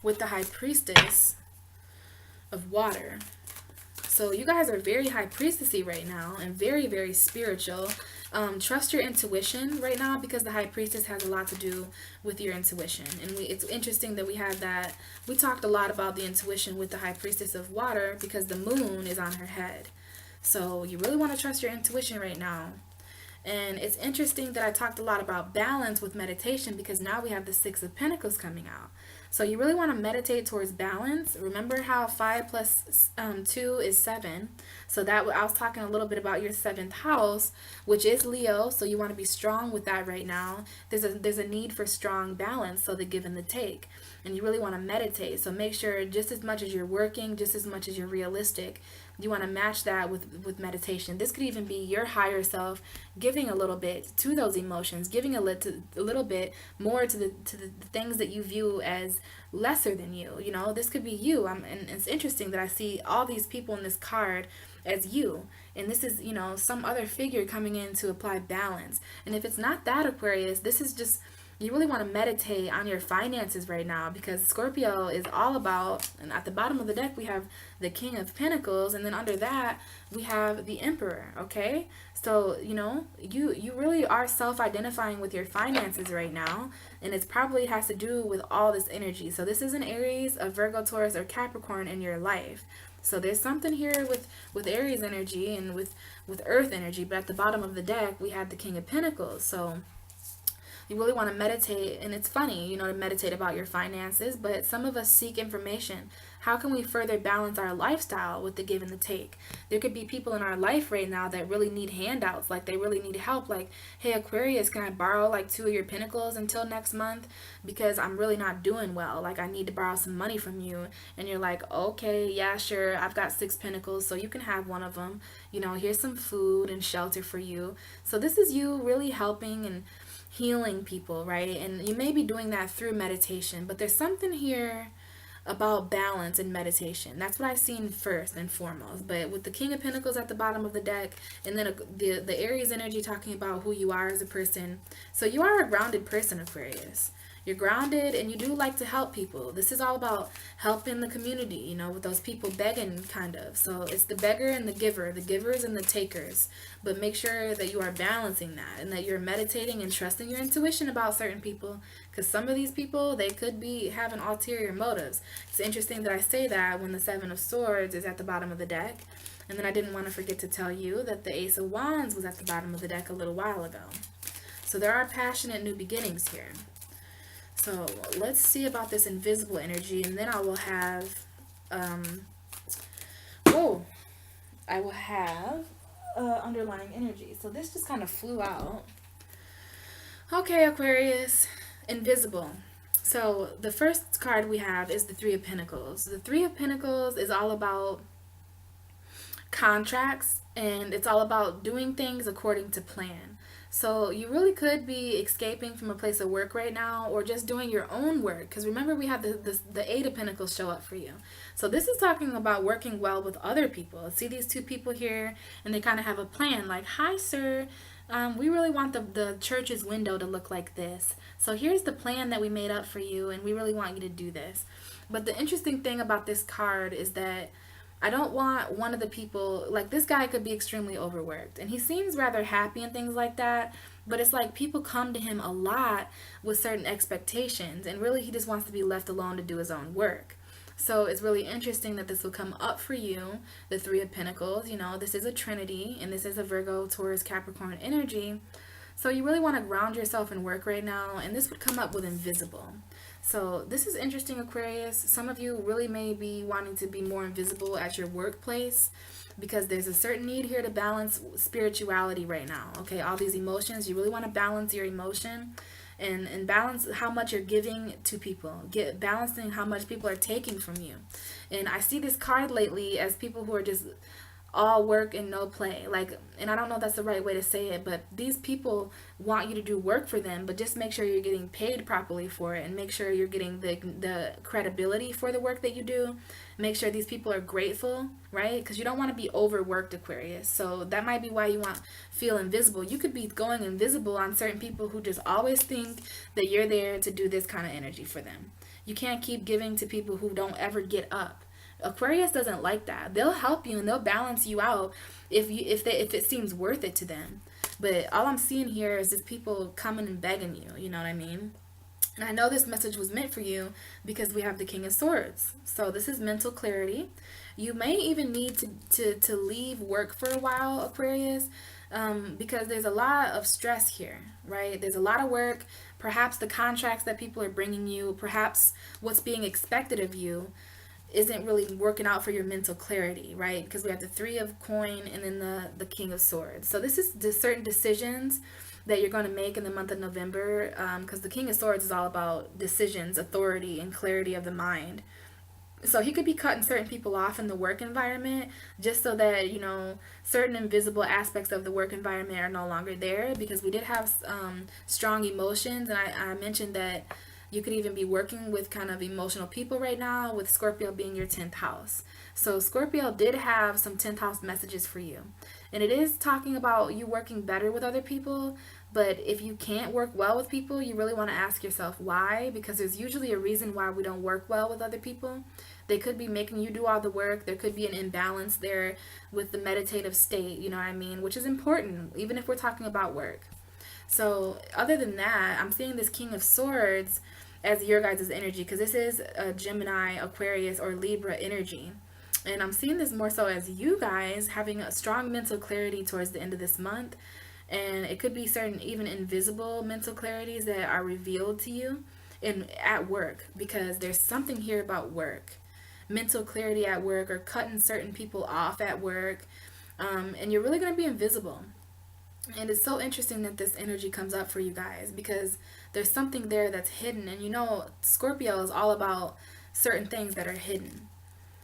with the High Priestess of Water. So you guys are very High Priestessy right now and very, very spiritual. Trust your intuition right now, because the High Priestess has a lot to do with your intuition. And it's interesting that we had that. We talked a lot about the intuition with the High Priestess of Water because the moon is on her head. So you really want to trust your intuition right now. And it's interesting that I talked a lot about balance with meditation, because now we have the Six of Pentacles coming out. So you really want to meditate towards balance. Remember how 5 plus 2 is 7. So that I was talking a little bit about your 7th house, which is Leo. So you want to be strong with that right now. There's a need for strong balance, so the give and the take. And you really want to meditate. So make sure, just as much as you're working, just as much as you're realistic, you want to match that with meditation. This could even be your higher self giving a little bit to those emotions, giving a little bit more to the things that you view as lesser than you. You know, this could be you. And it's interesting that I see all these people in this card as you. And this is, you know, some other figure coming in to apply balance. And if it's not that, Aquarius, this is just, you really want to meditate on your finances right now, because Scorpio is all about, and at the bottom of the deck we have the King of Pentacles, and then under that we have the Emperor, okay? So, you know, you really are self-identifying with your finances right now, and it's probably has to do with all this energy. So this is an Aries, a Virgo, Taurus, or Capricorn in your life. So there's something here with Aries energy and with Earth energy, but at the bottom of the deck we have the King of Pentacles. So you really want to meditate, and it's funny, you know, to meditate about your finances, but some of us seek information. How can we further balance our lifestyle with the give and the take? There could be people in our life right now that really need handouts, like they really need help, like, hey, Aquarius, can I borrow like 2 of your pentacles until next month, because I'm really not doing well, like I need to borrow some money from you. And you're like, okay, yeah, sure, I've got 6 pentacles, so you can have one of them. You know, here's some food and shelter for you. So this is you really helping and healing people, right? And you may be doing that through meditation, but there's something here about balance and meditation. That's what I've seen first and foremost. But with the King of Pentacles at the bottom of the deck, and then the Aries energy talking about who you are as a person. So you are a grounded person, Aquarius. You're grounded and you do like to help people. This is all about helping the community, you know, with those people begging, kind of. So it's the beggar and the giver, the givers and the takers. But make sure that you are balancing that, and that you're meditating and trusting your intuition about certain people, because some of these people, they could be having ulterior motives. It's interesting that I say that when the 7 of Swords is at the bottom of the deck. And then I didn't want to forget to tell you that the Ace of Wands was at the bottom of the deck a little while ago. So there are passionate new beginnings here. So let's see about this invisible energy, and then I will have, underlying energy. So this just kind of flew out. Okay, Aquarius, invisible. So the first card we have is the 3 of Pentacles. The 3 of Pentacles is all about contracts, and it's all about doing things according to plan. So you really could be escaping from a place of work right now, or just doing your own work. Because remember, we have the 8 of Pentacles show up for you. So this is talking about working well with other people. See these 2 people here, and they kind of have a plan. Like, hi, sir. We really want the church's window to look like this. So here's the plan that we made up for you, and we really want you to do this. But the interesting thing about this card is that I don't want one of the people, like this guy could be extremely overworked, and he seems rather happy and things like that, but it's like people come to him a lot with certain expectations, and really he just wants to be left alone to do his own work. So it's really interesting that this will come up for you, the 3 of Pentacles. You know, this is a Trinity, and this is a Virgo, Taurus, Capricorn energy. So you really want to ground yourself in work right now, and this would come up with invisible. So this is interesting, Aquarius. Some of you really may be wanting to be more invisible at your workplace, because there's a certain need here to balance spirituality right now. Okay, all these emotions, you really want to balance your emotion and balance how much you're giving to people. Balancing how much people are taking from you. And I see this card lately as people who are just all work and no play. Like, and I don't know if that's the right way to say it, but these people want you to do work for them, but just make sure you're getting paid properly for it, and make sure you're getting the credibility for the work that you do. Make sure these people are grateful, right? Because you don't want to be overworked, Aquarius. So that might be why you want feel invisible. You could be going invisible on certain people who just always think that you're there to do this kind of energy for them. You can't keep giving to people who don't ever get up. Aquarius doesn't like that. They'll help you and they'll balance you out if it seems worth it to them. But all I'm seeing here is just people coming and begging you, you know what I mean? And I know this message was meant for you because we have the King of Swords. So this is mental clarity. You may even need to leave work for a while, Aquarius, because there's a lot of stress here, right? There's a lot of work. Perhaps the contracts that people are bringing you, perhaps what's being expected of you isn't really working out for your mental clarity, right? Because we have the Three of Coin and then the King of Swords. So this is certain decisions that you're going to make in the month of November, because the King of Swords is all about decisions, authority, and clarity of the mind. So he could be cutting certain people off in the work environment just so that, you know, certain invisible aspects of the work environment are no longer there, because we did have strong emotions. And I mentioned that you could even be working with kind of emotional people right now, with Scorpio being your 10th house. So Scorpio did have some 10th house messages for you. And it is talking about you working better with other people. But if you can't work well with people, you really want to ask yourself why, because there's usually a reason why we don't work well with other people. They could be making you do all the work. There could be an imbalance there with the meditative state, you know what I mean, which is important, even if we're talking about work. So other than that, I'm seeing this King of Swords as your guys' energy, because this is a Gemini, Aquarius, or Libra energy. And I'm seeing this more so as you guys having a strong mental clarity towards the end of this month. And it could be certain even invisible mental clarities that are revealed to you at work, because there's something here about work. Mental clarity at work, or cutting certain people off at work. And you're really going to be invisible. And it's so interesting that this energy comes up for you guys, because there's something there that's hidden. And you know, Scorpio is all about certain things that are hidden.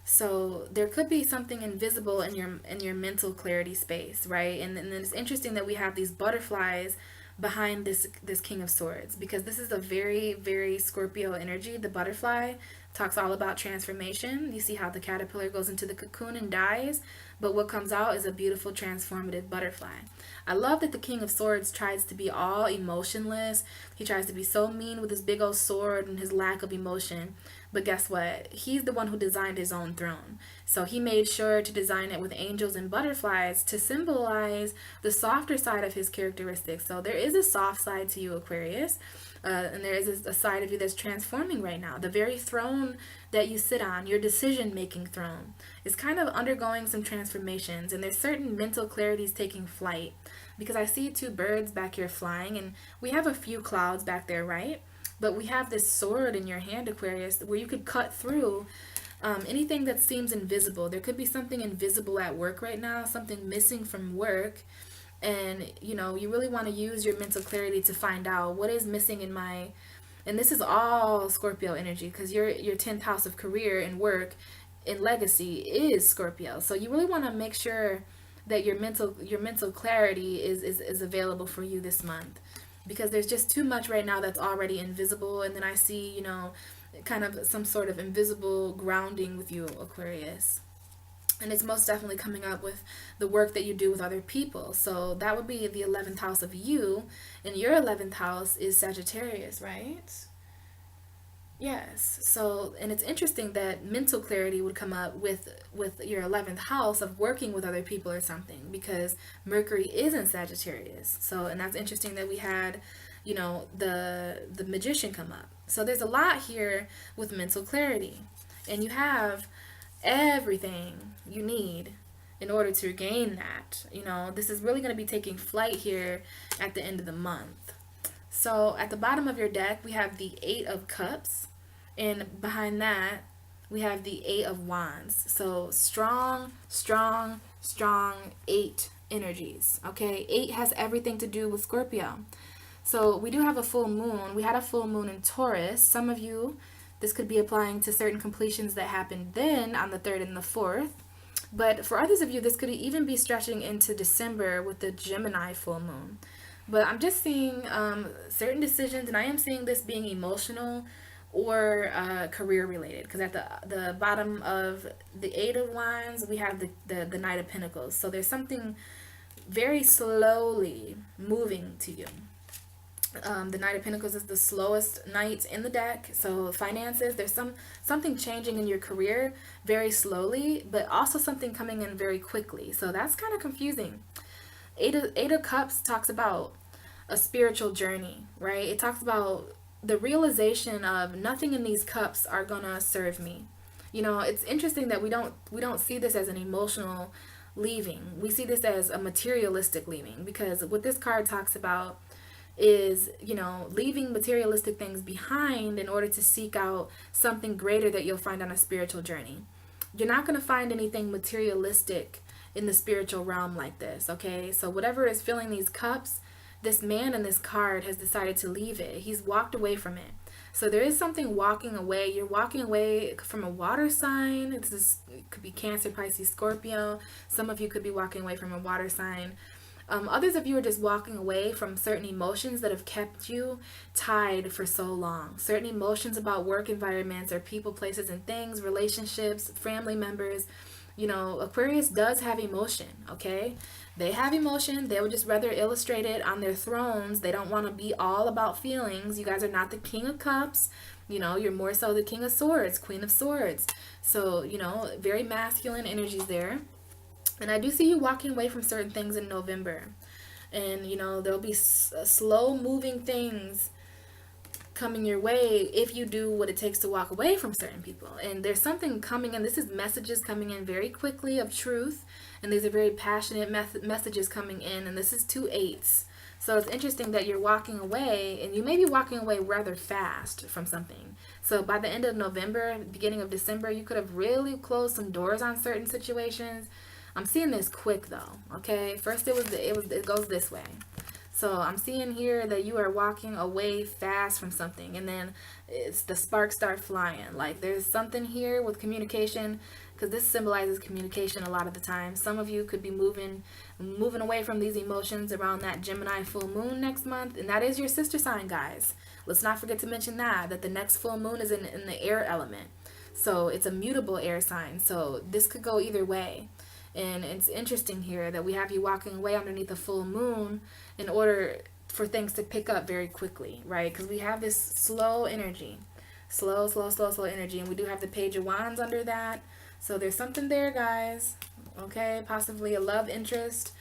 So there could be something invisible in your mental clarity space, right? And then it's interesting that we have these butterflies behind this King of Swords, because this is a very, very Scorpio energy. The butterfly talks all about transformation. You see how the caterpillar goes into the cocoon and dies, but what comes out is a beautiful transformative butterfly. I love that the King of Swords tries to be all emotionless. He tries to be so mean with his big old sword and his lack of emotion. But guess what? He's the one who designed his own throne. So he made sure to design it with angels and butterflies to symbolize the softer side of his characteristics. So there is a soft side to you, Aquarius. And there is a side of you that's transforming right now. The very throne that you sit on, your decision-making throne, is kind of undergoing some transformations. And there's certain mental clarities taking flight. Because I see two birds back here flying, and we have a few clouds back there, right? But we have this sword in your hand, Aquarius, where you could cut through anything that seems invisible. There could be something invisible at work right now, something missing from work. And, you know, you really want to use your mental clarity to find out what is missing in my... And this is all Scorpio energy, because your 10th house of career and work and legacy is Scorpio. So you really want to make sure that your mental clarity is available for you this month, because there's just too much right now that's already invisible. And then I see, you know, kind of some sort of invisible grounding with you, Aquarius. And it's most definitely coming up with the work that you do with other people. So that would be the 11th house of you. And your 11th house is Sagittarius, right? Yes. So, and it's interesting that mental clarity would come up with your 11th house of working with other people or something, because Mercury is in Sagittarius. So, and that's interesting that we had, you know, the Magician come up. So there's a lot here with mental clarity. And you have everything you need in order to gain that. You know, this is really going to be taking flight here at the end of the month. So at the bottom of your deck, we have the Eight of Cups, and behind that, we have the Eight of Wands. So strong, strong, strong 8 energies, okay? 8 has everything to do with Scorpio. So we do have a full moon. We had a full moon in Taurus. Some of you, this could be applying to certain completions that happened then on the 3rd and the 4th. But for others of you, this could even be stretching into December with the Gemini full moon. But I'm just seeing certain decisions, and I am seeing this being emotional or career related. Because at the bottom of the Eight of Wands, we have the Knight of Pentacles. So there's something very slowly moving to you. The Knight of Pentacles is the slowest knight in the deck. So finances, there's something changing in your career very slowly, but also something coming in very quickly. So that's kind of confusing. Eight of Cups talks about a spiritual journey, right? It talks about the realization of nothing in these cups are gonna serve me. It's interesting that we don't see this as an emotional leaving. We see this as a materialistic leaving, because what this card talks about is, leaving materialistic things behind in order to seek out something greater that you'll find on a spiritual journey. You're not going to find anything materialistic in the spiritual realm like this, okay? So whatever is filling these cups, this man in this card has decided to leave it. He's walked away from it. So there is something walking away. You're walking away from a water sign. It could be Cancer, Pisces, Scorpio. Some of you could be walking away from a water sign. Others of you are just walking away from certain emotions that have kept you tied for so long. Certain emotions about work environments or people, places, and things, relationships, family members. Aquarius does have emotion, okay? They have emotion. They would just rather illustrate it on their thrones. They don't want to be all about feelings. You guys are not the King of Cups. You're more so the King of Swords, Queen of Swords. So, very masculine energies there. And I do see you walking away from certain things in November. And, there'll be slow moving things coming your way if you do what it takes to walk away from certain people. And there's something coming in. This is messages coming in very quickly of truth. And these are very passionate messages coming in. And this is 2 8s. So it's interesting that you're walking away, and you may be walking away rather fast from something. So by the end of November, beginning of December, you could have really closed some doors on certain situations. I'm seeing this quick though, okay? First it goes this way. So I'm seeing here that you are walking away fast from something, and then the sparks start flying. Like there's something here with communication, because this symbolizes communication a lot of the time. Some of you could be moving away from these emotions around that Gemini full moon next month, and that is your sister sign, guys. Let's not forget to mention that the next full moon is in the air element. So it's a mutable air sign. So this could go either way. And it's interesting here that we have you walking away underneath a full moon in order for things to pick up very quickly, right? Because we have this slow energy, slow energy, and we do have the Page of Wands under that. So there's something there, guys, okay? Possibly a love interest,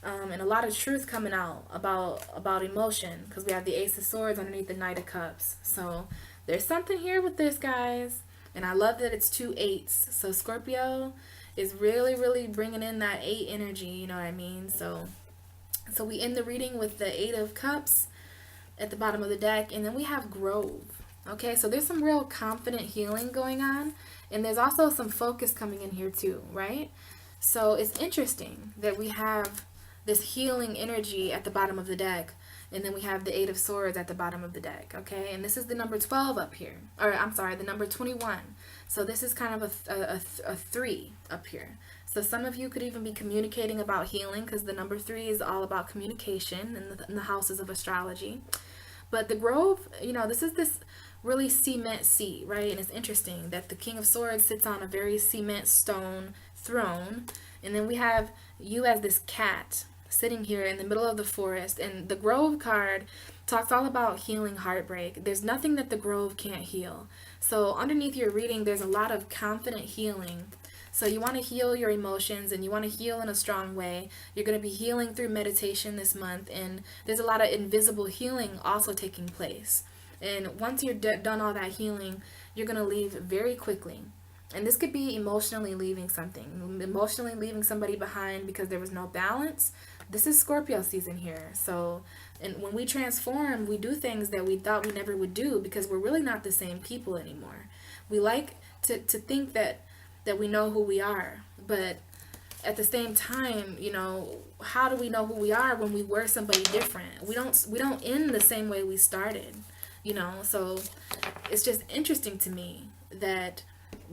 and a lot of truth coming out about emotion, because we have the Ace of Swords underneath the Knight of Cups. So there's something here with this, guys, and I love that it's 2 8s. So Scorpio is really bringing in that 8 energy, you know what I mean? So we end the reading with the 8 of Cups at the bottom of the deck, and then we have Grove. Okay, so there's some real confident healing going on, and there's also some focus coming in here too, right? So it's interesting that we have this healing energy at the bottom of the deck, and then we have the 8 of Swords at the bottom of the deck, okay? And this is the number 12 up here, or I'm sorry, the number 21. So this is kind of a 3 up here. So some of you could even be communicating about healing, because the number 3 is all about communication in the houses of astrology. But the Grove, this is this really cement seat, right? And it's interesting that the King of Swords sits on a very cement stone throne. And then we have you as this cat sitting here in the middle of the forest. And the Grove card talks all about healing heartbreak. There's nothing that the Grove can't heal. So underneath your reading, there's a lot of confident healing. So you want to heal your emotions, and you want to heal in a strong way. You're going to be healing through meditation this month, and there's a lot of invisible healing also taking place. And once you're done all that healing, you're going to leave very quickly. And this could be emotionally leaving something, emotionally leaving somebody behind because there was no balance. This is Scorpio season here. So, and when we transform, we do things that we thought we never would do because we're really not the same people anymore. We like to think that we know who we are, but at the same time, how do we know who we are when we were somebody different? We don't end the same way we started, so it's just interesting to me that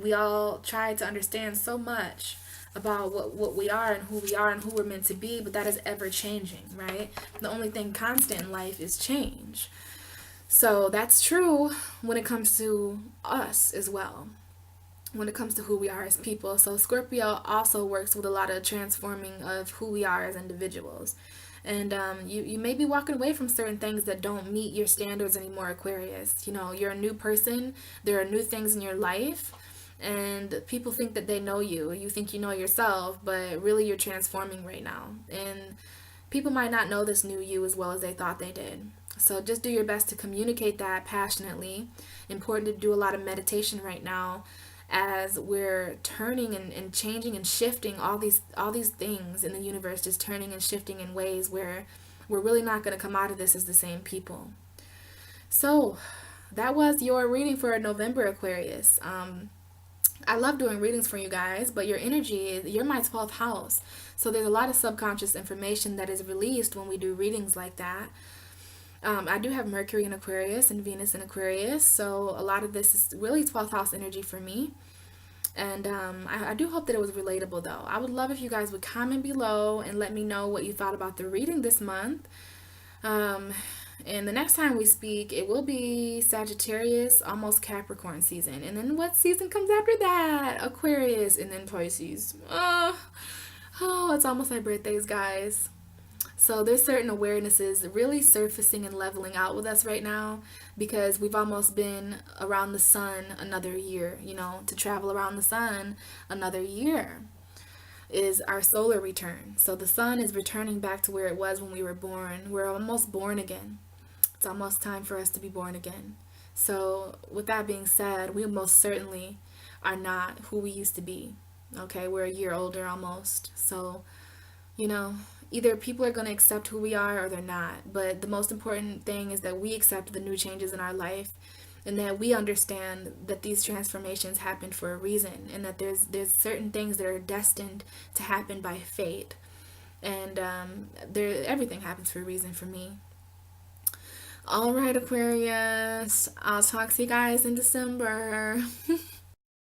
we all try to understand so much about what we are and who we're meant to be, but that is ever changing, right? The only thing constant in life is change. So that's true when it comes to us as well, when it comes to who we are as people. So Scorpio also works with a lot of transforming of who we are as individuals. And you may be walking away from certain things that don't meet your standards anymore, Aquarius. You're a new person. There are new things in your life. And people think that they know you. You think you know yourself, but really you're transforming right now. And People might not know this new you as well as they thought they did. So just do your best to communicate that passionately. Important to do a lot of meditation right now as we're turning and changing and shifting all these things in the universe, just turning and shifting in ways where we're really not going to come out of this as the same people. So that was your reading for November, Aquarius. I love doing readings for you guys, but your energy, you're my 12th house. So there's a lot of subconscious information that is released when we do readings like that. I do have Mercury in Aquarius and Venus in Aquarius, so a lot of this is really 12th house energy for me. And I do hope that it was relatable, though. I would love if you guys would comment below and let me know what you thought about the reading this month. Um, and the next time we speak, it will be Sagittarius, almost Capricorn season. And then what season comes after that? Aquarius, and then Pisces. Oh, it's almost my birthdays, guys. So there's certain awarenesses really surfacing and leveling out with us right now because we've almost been around the sun another year. To travel around the sun another year is our solar return. So the sun is returning back to where it was when we were born. We're almost born again. It's almost time for us to be born again. So with that being said, we most certainly are not who we used to be. Okay, we're a year older almost. So, you know, either people are going to accept who we are or they're not. But the most important thing is that we accept the new changes in our life and that we understand that these transformations happen for a reason and that there's certain things that are destined to happen by fate. And everything happens for a reason for me. All right, Aquarius. I'll talk to you guys in December.